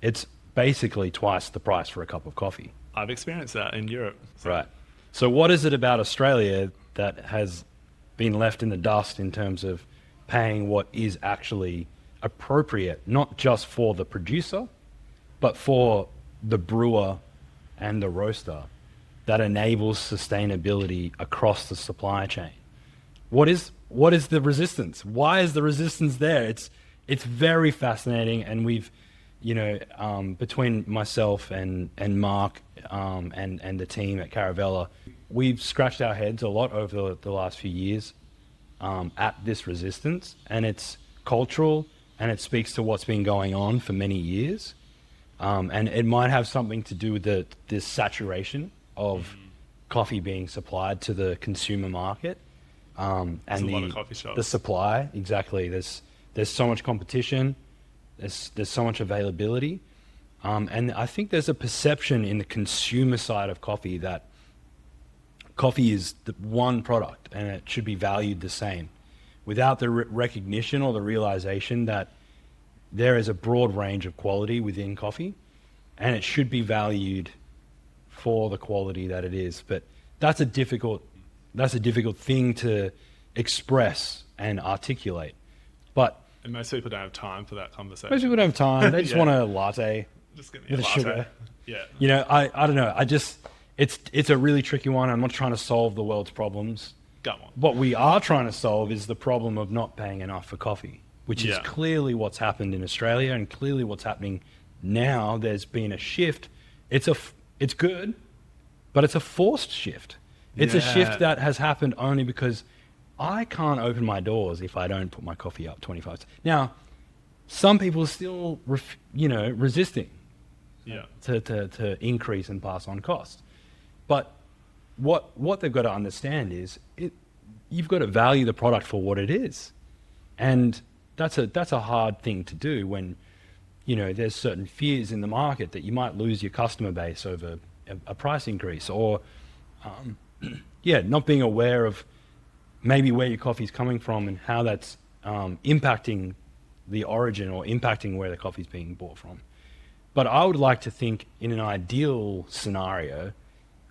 it's basically twice the price for a cup of coffee. I've experienced that in Europe. Right. So what is it about Australia that has been left in the dust in terms of paying what is actually appropriate, not just for the producer, but for the brewer and the roaster, that enables sustainability across the supply chain? What is the resistance? Why is the resistance there? It's very fascinating, and we've, between myself and Mark and the team at Caravela, we've scratched our heads a lot over the last few years at this resistance, and it's cultural, and it speaks to what's been going on for many years, and it might have something to do with this saturation of coffee being supplied to the consumer market, and a lot of coffee shops. The supply. Exactly. There's so much competition. There's so much availability, and I think there's a perception in the consumer side of coffee that coffee is the one product and it should be valued the same, without the recognition or the realization that there is a broad range of quality within coffee, and it should be valued for the quality that it is. But that's a difficult thing to express and articulate. And most people don't have time for that conversation. Most people don't have time. They just want a latte. Just give me a with latte. sugar. Yeah. I don't know. It's a really tricky one. I'm not trying to solve the world's problems. Go on. What we are trying to solve is the problem of not paying enough for coffee, which is clearly what's happened in Australia and clearly what's happening now. There's been a shift. It's good, but it's a forced shift. It's a shift that has happened only because I can't open my doors if I don't put my coffee up 25 cents. Now, some people are still, resisting to increase and pass on costs. But what they've got to understand is you've got to value the product for what it is, and that's a hard thing to do when there's certain fears in the market that you might lose your customer base over a price increase, or not being aware of maybe where your coffee is coming from and how that's impacting the origin or impacting where the coffee is being bought from. But I would like to think in an ideal scenario,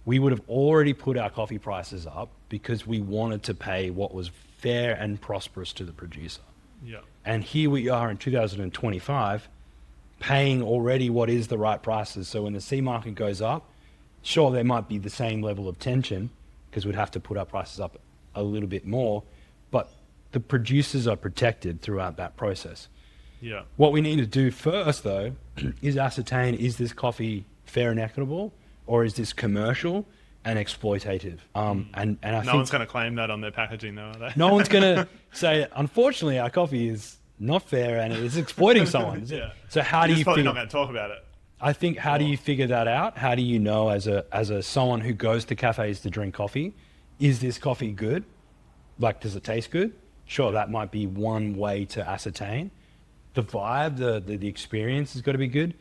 we would have already put our coffee prices up because we wanted to pay what was fair and prosperous to the producer. Yeah. And here we are in 2025 paying already what is the right prices. So when the C market goes up, Sure, there might be the same level of tension because we'd have to put our prices up a little bit more, but the producers are protected throughout that process. Yeah. What we need to do first, though, is ascertain, is this coffee fair and equitable, or is this commercial and exploitative? And I think No one's going to claim that on their packaging, though, are they? no one's going to say, unfortunately, our coffee is not fair and it is exploiting someone. Is it? Yeah. So how do you probably figure? not going to talk about it. I think how do you figure that out? How do you know as a someone who goes to cafes to drink coffee, is this coffee good? Like, does it taste good? Sure, that might be one way to ascertain. The vibe, the experience has got to be good.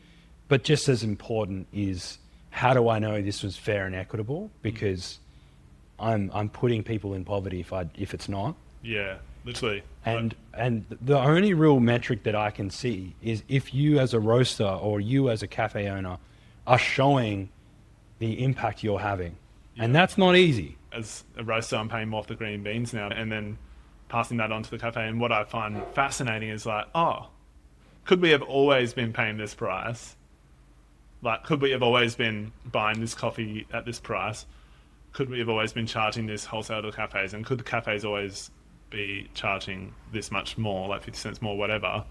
But just as important is, how do I know this was fair and equitable? Because I'm putting people in poverty if it's not. Yeah, literally. And the only real metric that I can see is if you as a roaster or you as a cafe owner are showing the impact you're having. Yeah. And that's not easy. As a roaster, I'm paying more for the green beans now, and then passing that on to the cafe. And what I find fascinating is like, oh, could we have always been paying this price? Like, could we have always been buying this coffee at this price? Could we have always been charging this wholesale to cafes? And could the cafes always be charging this much more, like 50 cents more, whatever?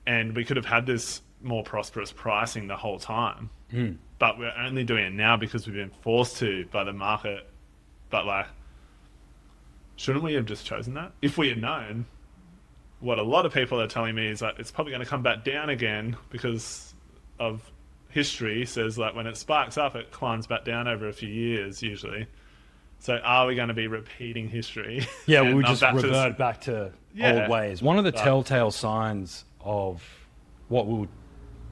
And we could have had this more prosperous pricing the whole time. But we're only doing it now because we've been forced to by the market. But like, shouldn't we have just chosen that? If we had known, what a lot of people are telling me is that it's probably going to come back down again because of history says like when it sparks up, it climbs back down over a few years usually. So are we going to be repeating history? Yeah, we'll just revert back to old ways. One of the telltale signs of what we were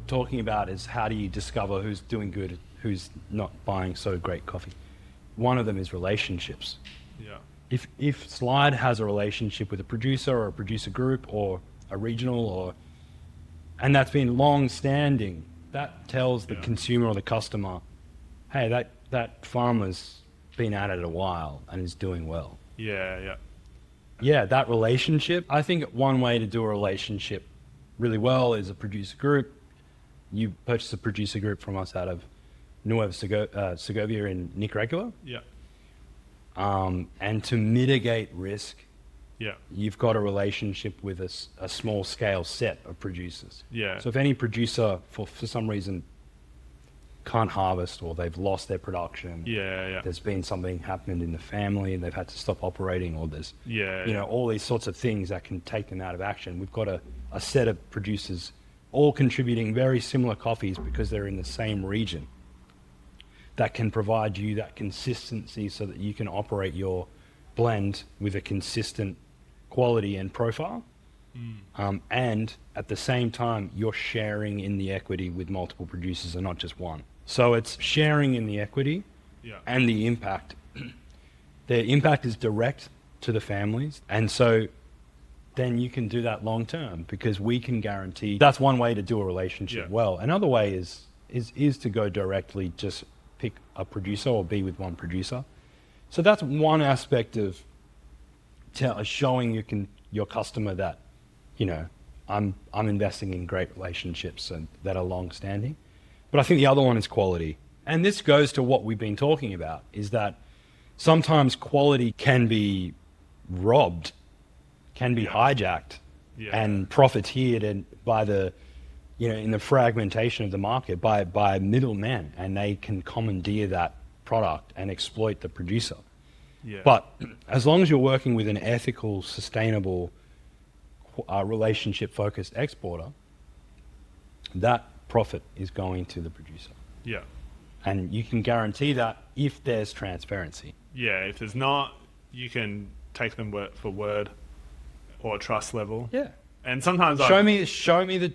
talking about is how do you discover who's doing good, who's not buying so great coffee. One of them is relationships. Yeah. If Slide has a relationship with a producer or a producer group or a regional and that's been long standing, that tells the consumer or the customer, hey, that farmer's been at it a while and is doing well. Yeah. Yeah, that relationship. I think one way to do a relationship really well is a producer group. You purchase a producer group from us out of Nueva Segovia in Nicaragua. Yeah. And to mitigate risk, yeah, you've got a relationship with a small scale set of producers. Yeah. So if any producer for some reason can't harvest or they've lost their production, there's been something happened in the family and they've had to stop operating, or there's all these sorts of things that can take them out of action. We've got a set of producers all contributing very similar coffees because they're in the same region, that can provide you that consistency so that you can operate your blend with a consistent quality and profile. And at the same time, you're sharing in the equity with multiple producers and not just one. So it's sharing in the equity and the impact. The impact is direct to the families. And so then you can do that long term because we can guarantee. That's one way to do a relationship well. Another way is to go directly, just pick a producer or be with one producer. So that's one aspect of showing your customer that, I'm investing in great relationships and that are long standing. But I think the other one is quality. And this goes to what we've been talking about, is that sometimes quality can be robbed, can be hijacked and profiteered and by the, in the fragmentation of the market by middlemen, and they can commandeer that product and exploit the producer. Yeah. But as long as you're working with an ethical, sustainable, relationship-focused exporter, that profit is going to the producer. Yeah. And you can guarantee that if there's transparency. Yeah, if there's not, you can take them word for word or trust level. Yeah. And sometimes show me the show me the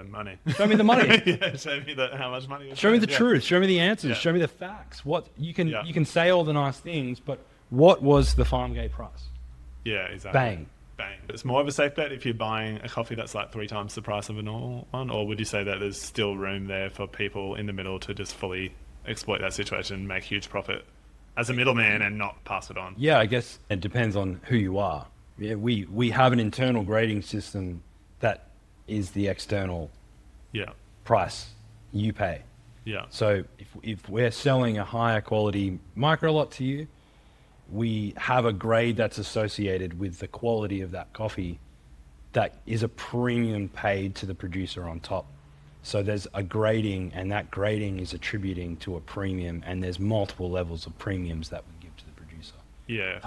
money. Show me the money. Show me how much money. Show me the truth. Show me the answers. Show me the facts. What you can say all the nice things, but what was the farm gate price? Yeah, exactly. Bang. It's more of a safe bet if you're buying a coffee that's like 3 times the price of a normal one, or would you say that there's still room there for people in the middle to just fully exploit that situation, make huge profit as a middleman and not pass it on? Yeah, I guess it depends on who you are. Yeah, we have an internal grading system that is the external price you pay. Yeah. So if we're selling a higher quality micro lot to you, we have a grade that's associated with the quality of that coffee that is a premium paid to the producer on top. So there's a grading, and that grading is attributing to a premium, and there's multiple levels of premiums that we give to the producer. Yeah.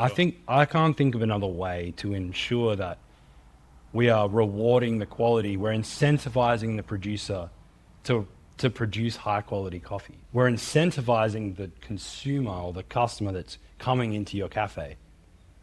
I can't think of another way to ensure that we are rewarding the quality. We're incentivizing the producer to produce high quality coffee. We're incentivizing the consumer or the customer that's coming into your cafe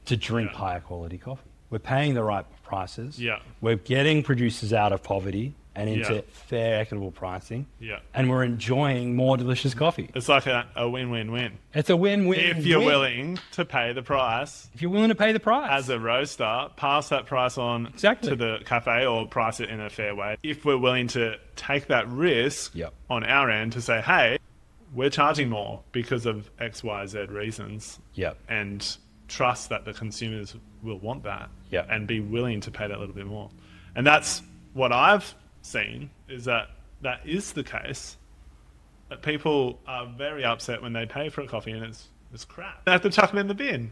to drink higher quality coffee. We're paying the right prices. Yeah. We're getting producers out of poverty and into fair, equitable pricing. Yeah. And we're enjoying more delicious coffee. It's like a win-win-win. It's a win-win. If you're willing to pay the price. If you're willing to pay the price. As a roaster, pass that price on to the cafe or price it in a fair way. If we're willing to take that risk on our end to say, hey, we're charging more because of X, Y, Z reasons. And trust that the consumers will want that and be willing to pay that little bit more. And that's what I've seen, is that is the case. That people are very upset when they pay for a coffee and it's crap. They have to chuck it in the bin.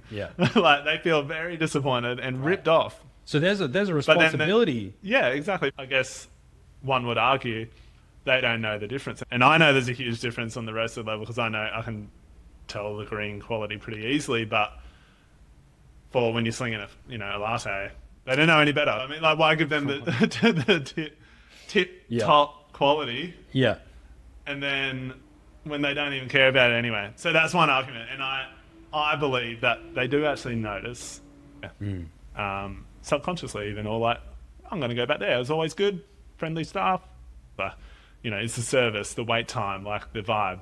Like they feel very disappointed and ripped off. So there's a responsibility. Exactly. I guess one would argue they don't know the difference. And I know there's a huge difference on the roasted level because I know I can tell the green quality pretty easily, but for when you're slinging a latte, they don't know any better. I mean, like, why give them the tip top quality? And then when they don't even care about it anyway. So that's one argument, and I believe that they do actually notice, subconsciously even, or like, I'm going to go back there. It was always good, friendly staff. But it's the service, the wait time, like the vibe.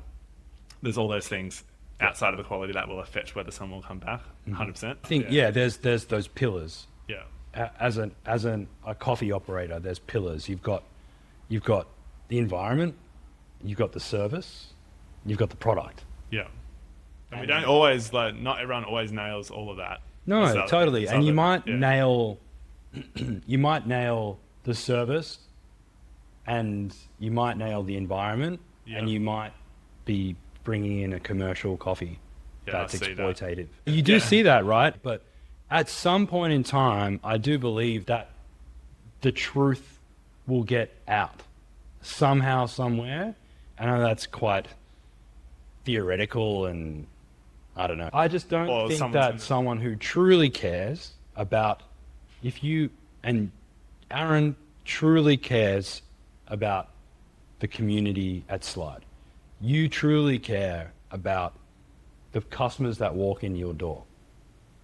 There's all those things outside of the quality that will affect whether someone will come back. 100%. I think there's those pillars. As a coffee operator, there's pillars. You've got the environment, you've got the service, you've got the product. And we don't always, not everyone always nails all of that. No, totally. And you might nail the service, and you might nail the environment, and you might be bringing in a commercial coffee that's exploitative. You do see that, right? But at some point in time, I do believe that the truth will get out somehow, somewhere. I know that's quite theoretical, and I don't know. I just don't think that someone who truly cares about, and Aaron truly cares about the community at Slide. You truly care about the customers that walk in your door.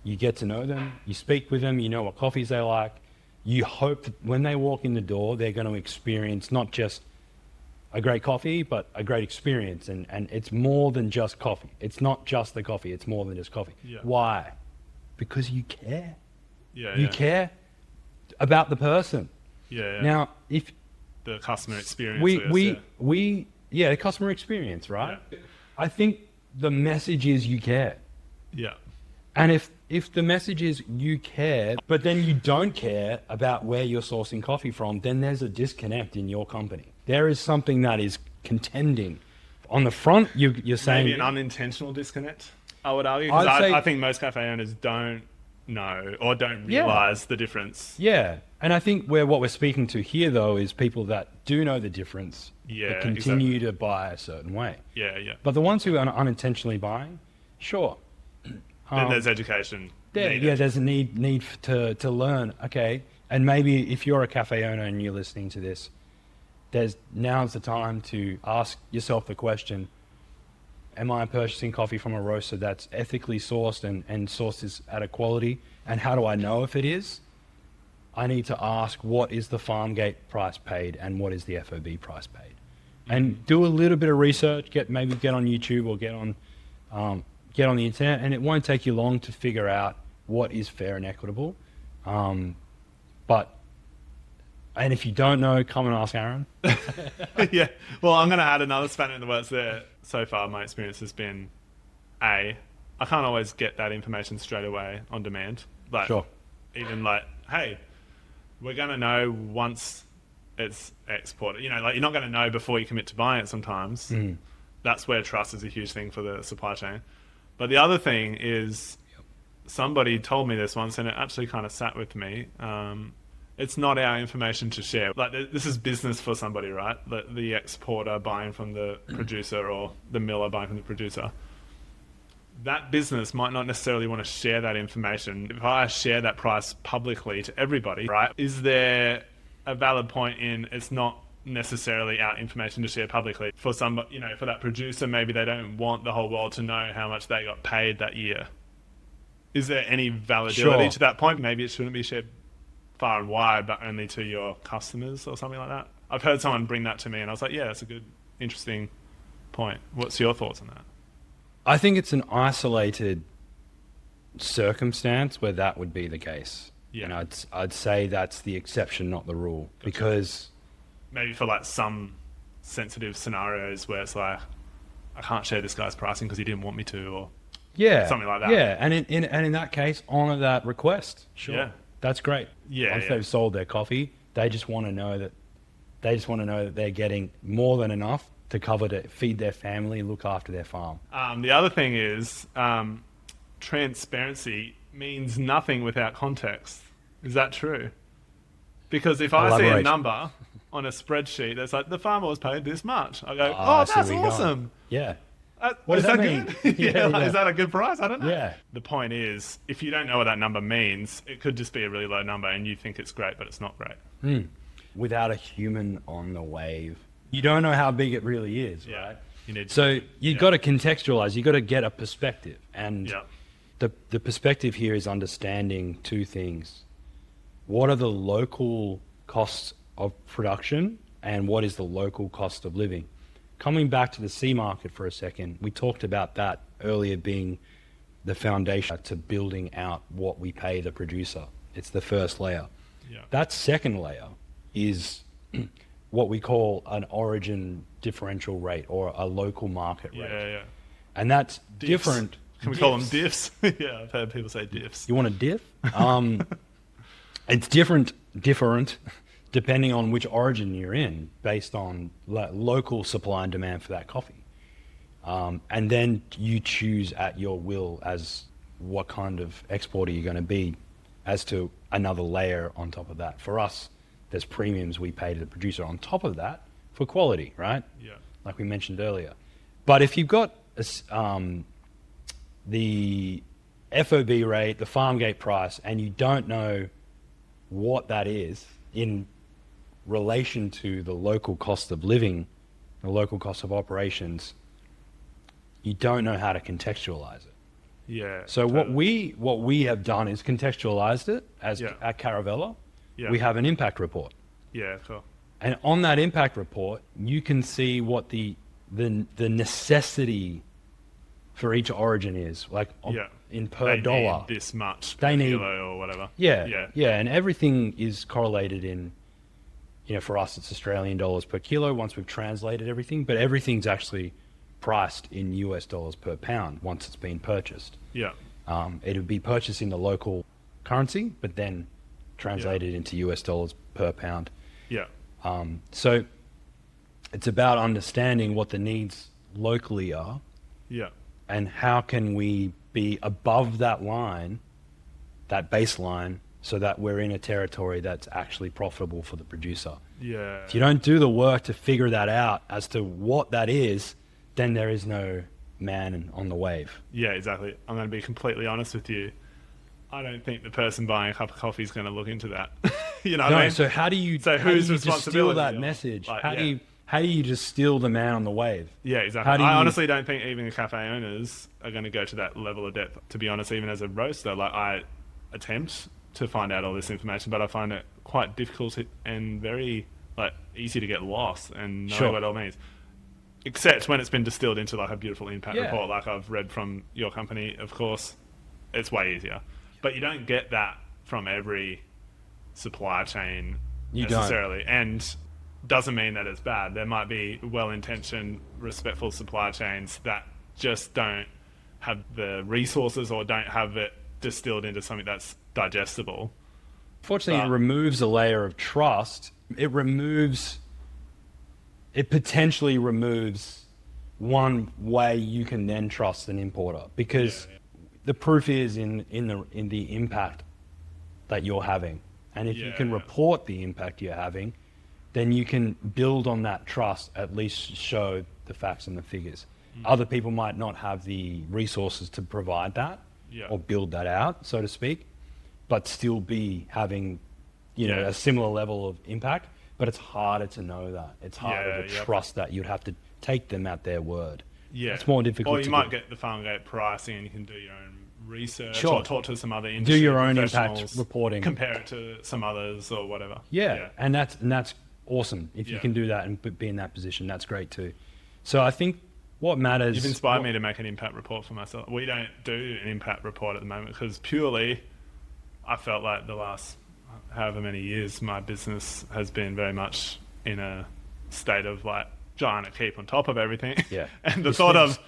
You get to know them, you speak with them, you know what coffees they like. You hope that when they walk in the door, they're going to experience not just a great coffee, but a great experience. And it's more than just coffee. It's not just the coffee, it's more than just coffee. Why? Because you care. You care about the person. Now, if the customer experience, the customer experience, right? I think the message is you care. And if the message is you care, but then you don't care about where you're sourcing coffee from, then there's a disconnect in your company. There is something that is contending. On the front, you're saying... Maybe an unintentional disconnect, I would argue. Because I think most cafe owners don't know or don't realise the difference. And I think what we're speaking to here, though, is people that do know the difference, that continue to buy a certain way. But the ones who are unintentionally buying, sure. Then there's education. There's a need to learn. Okay, and maybe if you're a cafe owner and you're listening to this, now's the time to ask yourself the question: am I purchasing coffee from a roaster that's ethically sourced and sourced is at a quality? And how do I know if it is? I need to ask, what is the farm gate price paid and what is the FOB price paid? And do a little bit of research. Get on YouTube or get on the internet, and it won't take you long to figure out what is fair and equitable. And if you don't know, come and ask Aaron. Well, I'm going to add another spanner in the works there. So far, my experience has been, I can't always get that information straight away on demand. Even hey, we're going to know once it's exported. You know, like you're not going to know before you commit to buying it sometimes. That's where trust is a huge thing for the supply chain. But the other thing is, somebody told me this once, and it actually kind of sat with me. It's not our information to share. Like, this is business for somebody, right? The exporter buying from the producer, or the miller buying from the producer. That business might not necessarily want to share that information. If I share that price publicly to everybody, right, is there a valid point in it's not necessarily our information to share publicly? For some, you know, for that producer, maybe they don't want the whole world to know how much they got paid that year. Is there any validity to that point? Maybe it shouldn't be shared far and wide, but only to your customers or something like that. I've heard someone bring that to me, and I was like, yeah, that's a good, interesting point. What's your thoughts on that? I think it's an isolated circumstance where that would be the case. Yeah. And I'd say that's the exception, not the rule. Gotcha. Because maybe for like some sensitive scenarios where it's like, I can't share this guy's pricing because he didn't want me to, or something like that. Yeah, and in that case, honor that request. Sure. Yeah. That's great. Yeah. Once they've sold their coffee, they just want to know that they're getting more than enough to feed their family, look after their farm. The other thing is, transparency means nothing without context. Is that true? Because if I see a number on a spreadsheet that's like, the farmer was paid this much, I go, oh, that's awesome. Yeah. What does that mean? Yeah. Is that a good price? I don't know. Yeah. The point is, if you don't know what that number means, it could just be a really low number and you think it's great, but it's not great. Without a human on the wave, you don't know how big it really is, right? You've got to contextualize. You've got to get a perspective. And the perspective here is understanding two things. What are the local costs of production, and what is the local cost of living? Coming back to the C market for a second, we talked about that earlier being the foundation to building out what we pay the producer. It's the first layer. Yeah. That second layer is what we call an origin differential rate, or a local market rate. Yeah. And that's diffs. Different. Can we call them diffs? Yeah, I've heard people say diffs. You want a diff? It's different depending on which origin you're in, based on local supply and demand for that coffee. And then you choose at your will as what kind of exporter you're going to be, as to another layer on top of that. For us, there's premiums we pay to the producer on top of that for quality, right? Yeah. Like we mentioned earlier. But if you've got the FOB rate, the farm gate price, and you don't know what that is in relation to the local cost of living, the local cost of operations, you don't know how to contextualize it. Yeah. So totally. what we have done is contextualized it as at Caravela. Yeah. We have an impact report. Yeah, cool. And on that impact report, you can see what the necessity for each origin is, like in per they dollar. Need this much they per need kilo or whatever. Yeah, and everything is correlated in, for us it's Australian dollars per kilo once we've translated everything, but everything's actually priced in US dollars per pound once it's been purchased. Yeah. It would be purchased in the local currency, but then translated into US dollars per pound. Yeah. So it's about understanding what the needs locally are. Yeah. And how can we be above that line, that baseline, so that we're in a territory that's actually profitable for the producer. Yeah. If you don't do the work to figure that out as to what that is, then there is no man on the wave. Yeah, exactly. I'm going to be completely honest with you. I don't think the person buying a cup of coffee is going to look into that. What I mean? So how do you whose distill that message? Like, how do you distill the man on the wave? Yeah, exactly. I honestly don't think even the cafe owners are going to go to that level of depth. To be honest, even as a roaster, like I attempt to find out all this information, but I find it quite difficult and very easy to get lost and know what it all means. Except when it's been distilled into like a beautiful impact report, like I've read from your company, of course, it's way easier. But you don't get that from every supply chain necessarily. And doesn't mean that it's bad. There might be well-intentioned, respectful supply chains that just don't have the resources or don't have it distilled into something that's digestible. Fortunately, But- it removes a layer of trust. It potentially removes one way you can then trust an importer, because the proof is in the impact that you're having. And if you can report the impact you're having, then you can build on that trust, at least show the facts and the figures. Other people might not have the resources to provide that or build that out, so to speak, but still be having, a similar level of impact. But it's harder to know that. It's harder to trust that. You'd have to take them at their word. Yeah. It's more difficult. Or you might get the farm gate pricing and you can do your own research Sure. or talk to some other industry Do your own impact professionals, reporting. compare it to some others or whatever. Yeah. And that's awesome. If you can do that and be in that position, that's great too. So I think what matters... You've inspired me to make an impact report for myself. We don't do an impact report at the moment because purely I felt like the last however many years my business has been very much in a state of like trying to keep on top of everything. Yeah. And the thought of,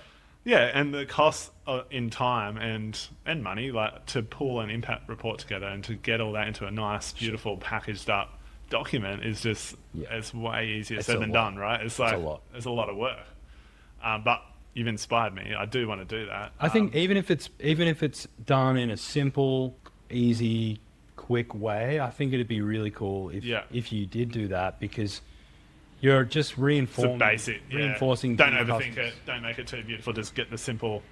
and the cost in time and money, like to pull an impact report together and to get all that into a nice, beautiful, packaged up document is just, it's way easier said than done, right? It's like, it's a lot of work. But you've inspired me. I do want to do that. I think even if it's done in a simple, easy, quick way, I think it'd be really cool if you did do that, because you're just reinforcing. Don't overthink it. Don't make it too beautiful. Just get the simple.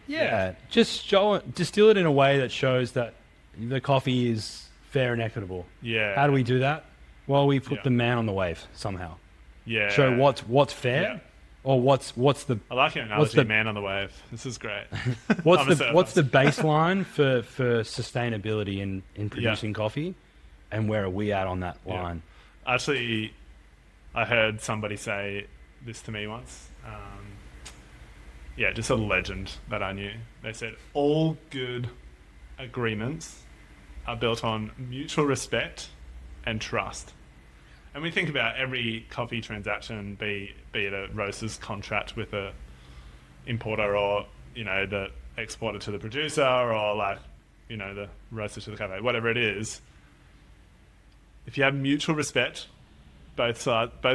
Just distill it in a way that shows that the coffee is fair and equitable. How do we do that? Well, we put the man on the wave somehow. Show what's fair. Or what's the... I like your analogy, man on the wave. This is great. what's the baseline for sustainability in producing coffee, and where are we at on that line? Actually, I heard somebody say this to me once. Just a legend that I knew. They said, all good agreements are built on mutual respect and trust. And we think about every coffee transaction, be it a roaster's contract with a importer, or the exporter to the producer, or the roaster to the cafe, whatever it is. If you have mutual respect, both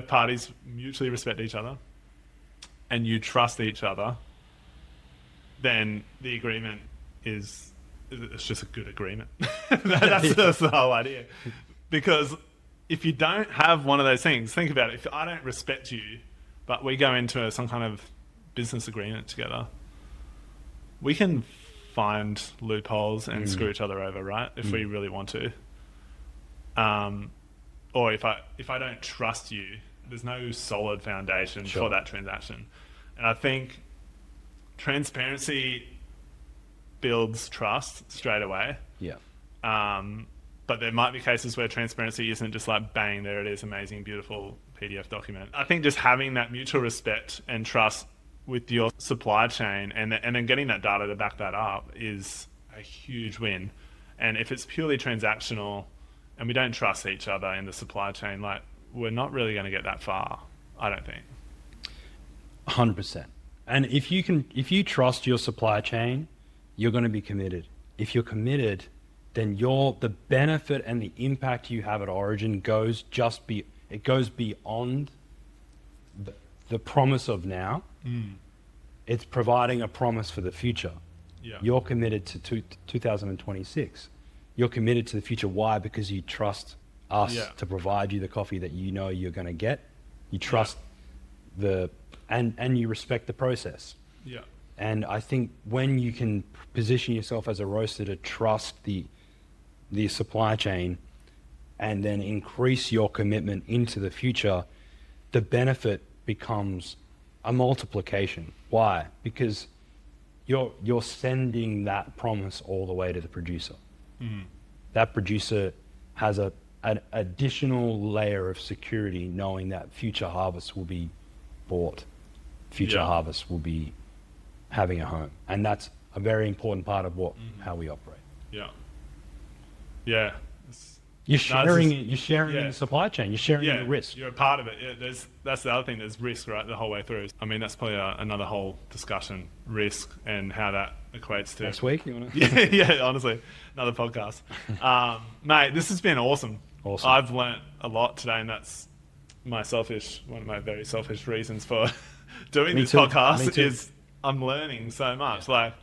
parties mutually respect each other, and you trust each other, then the agreement it's just a good agreement. That's the whole idea. Because if you don't have one of those things, think about it. If I don't respect you, but we go into some kind of business agreement together, we can find loopholes and screw each other over, right? If we really want to. Or if I don't trust you, there's no solid foundation for that transaction. And I think transparency builds trust straight away. But there might be cases where transparency isn't just like, bang, there it is, amazing, beautiful PDF document. I think just having that mutual respect and trust with your supply chain and then getting that data to back that up is a huge win. And if it's purely transactional and we don't trust each other in the supply chain, like, we're not really going to get that far, I don't think. 100%. And if you trust your supply chain, you're going to be committed. If you're committed, then the benefit and the impact you have at origin goes beyond the promise of now. It's providing a promise for the future. You're committed to 2026. You're committed to the future. Why? Because you trust us to provide you the coffee that you know you're going to get. You trust and you respect the process. And I think when you can position yourself as a roaster to trust the supply chain and then increase your commitment into the future, the benefit becomes a multiplication. Why? Because you're sending that promise all the way to the producer. That producer has an additional layer of security, knowing that future harvests will be bought, future harvests will be having a home, and that's a very important part of how we operate. You're sharing just- it. You're sharing in yeah. the supply chain. You're sharing in the risk. You're a part of it. Yeah, that's the other thing. There's risk right the whole way through. I mean, that's probably another whole discussion, risk and how that equates to. Next week, you want to? Yeah, honestly, another podcast. Mate, this has been awesome. Awesome. I've learnt a lot today, and that's one of my very selfish reasons for doing this too. podcast Me too. is I'm learning so much. Like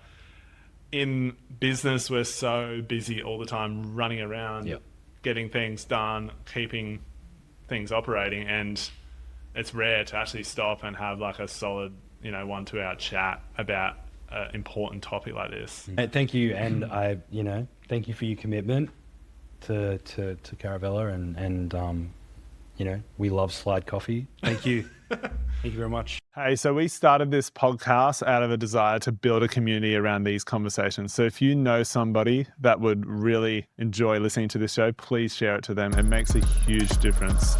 in business, we're so busy all the time running around, Yep. getting things done, keeping things operating, and it's rare to actually stop and have like a solid, 1-2 hour chat about an important topic like this. Thank you, and thank you for your commitment to Caravela, and we love Slide Coffee. Thank you, thank you very much. Hey, so we started this podcast out of a desire to build a community around these conversations. So if you know somebody that would really enjoy listening to this show, please share it to them. It makes a huge difference.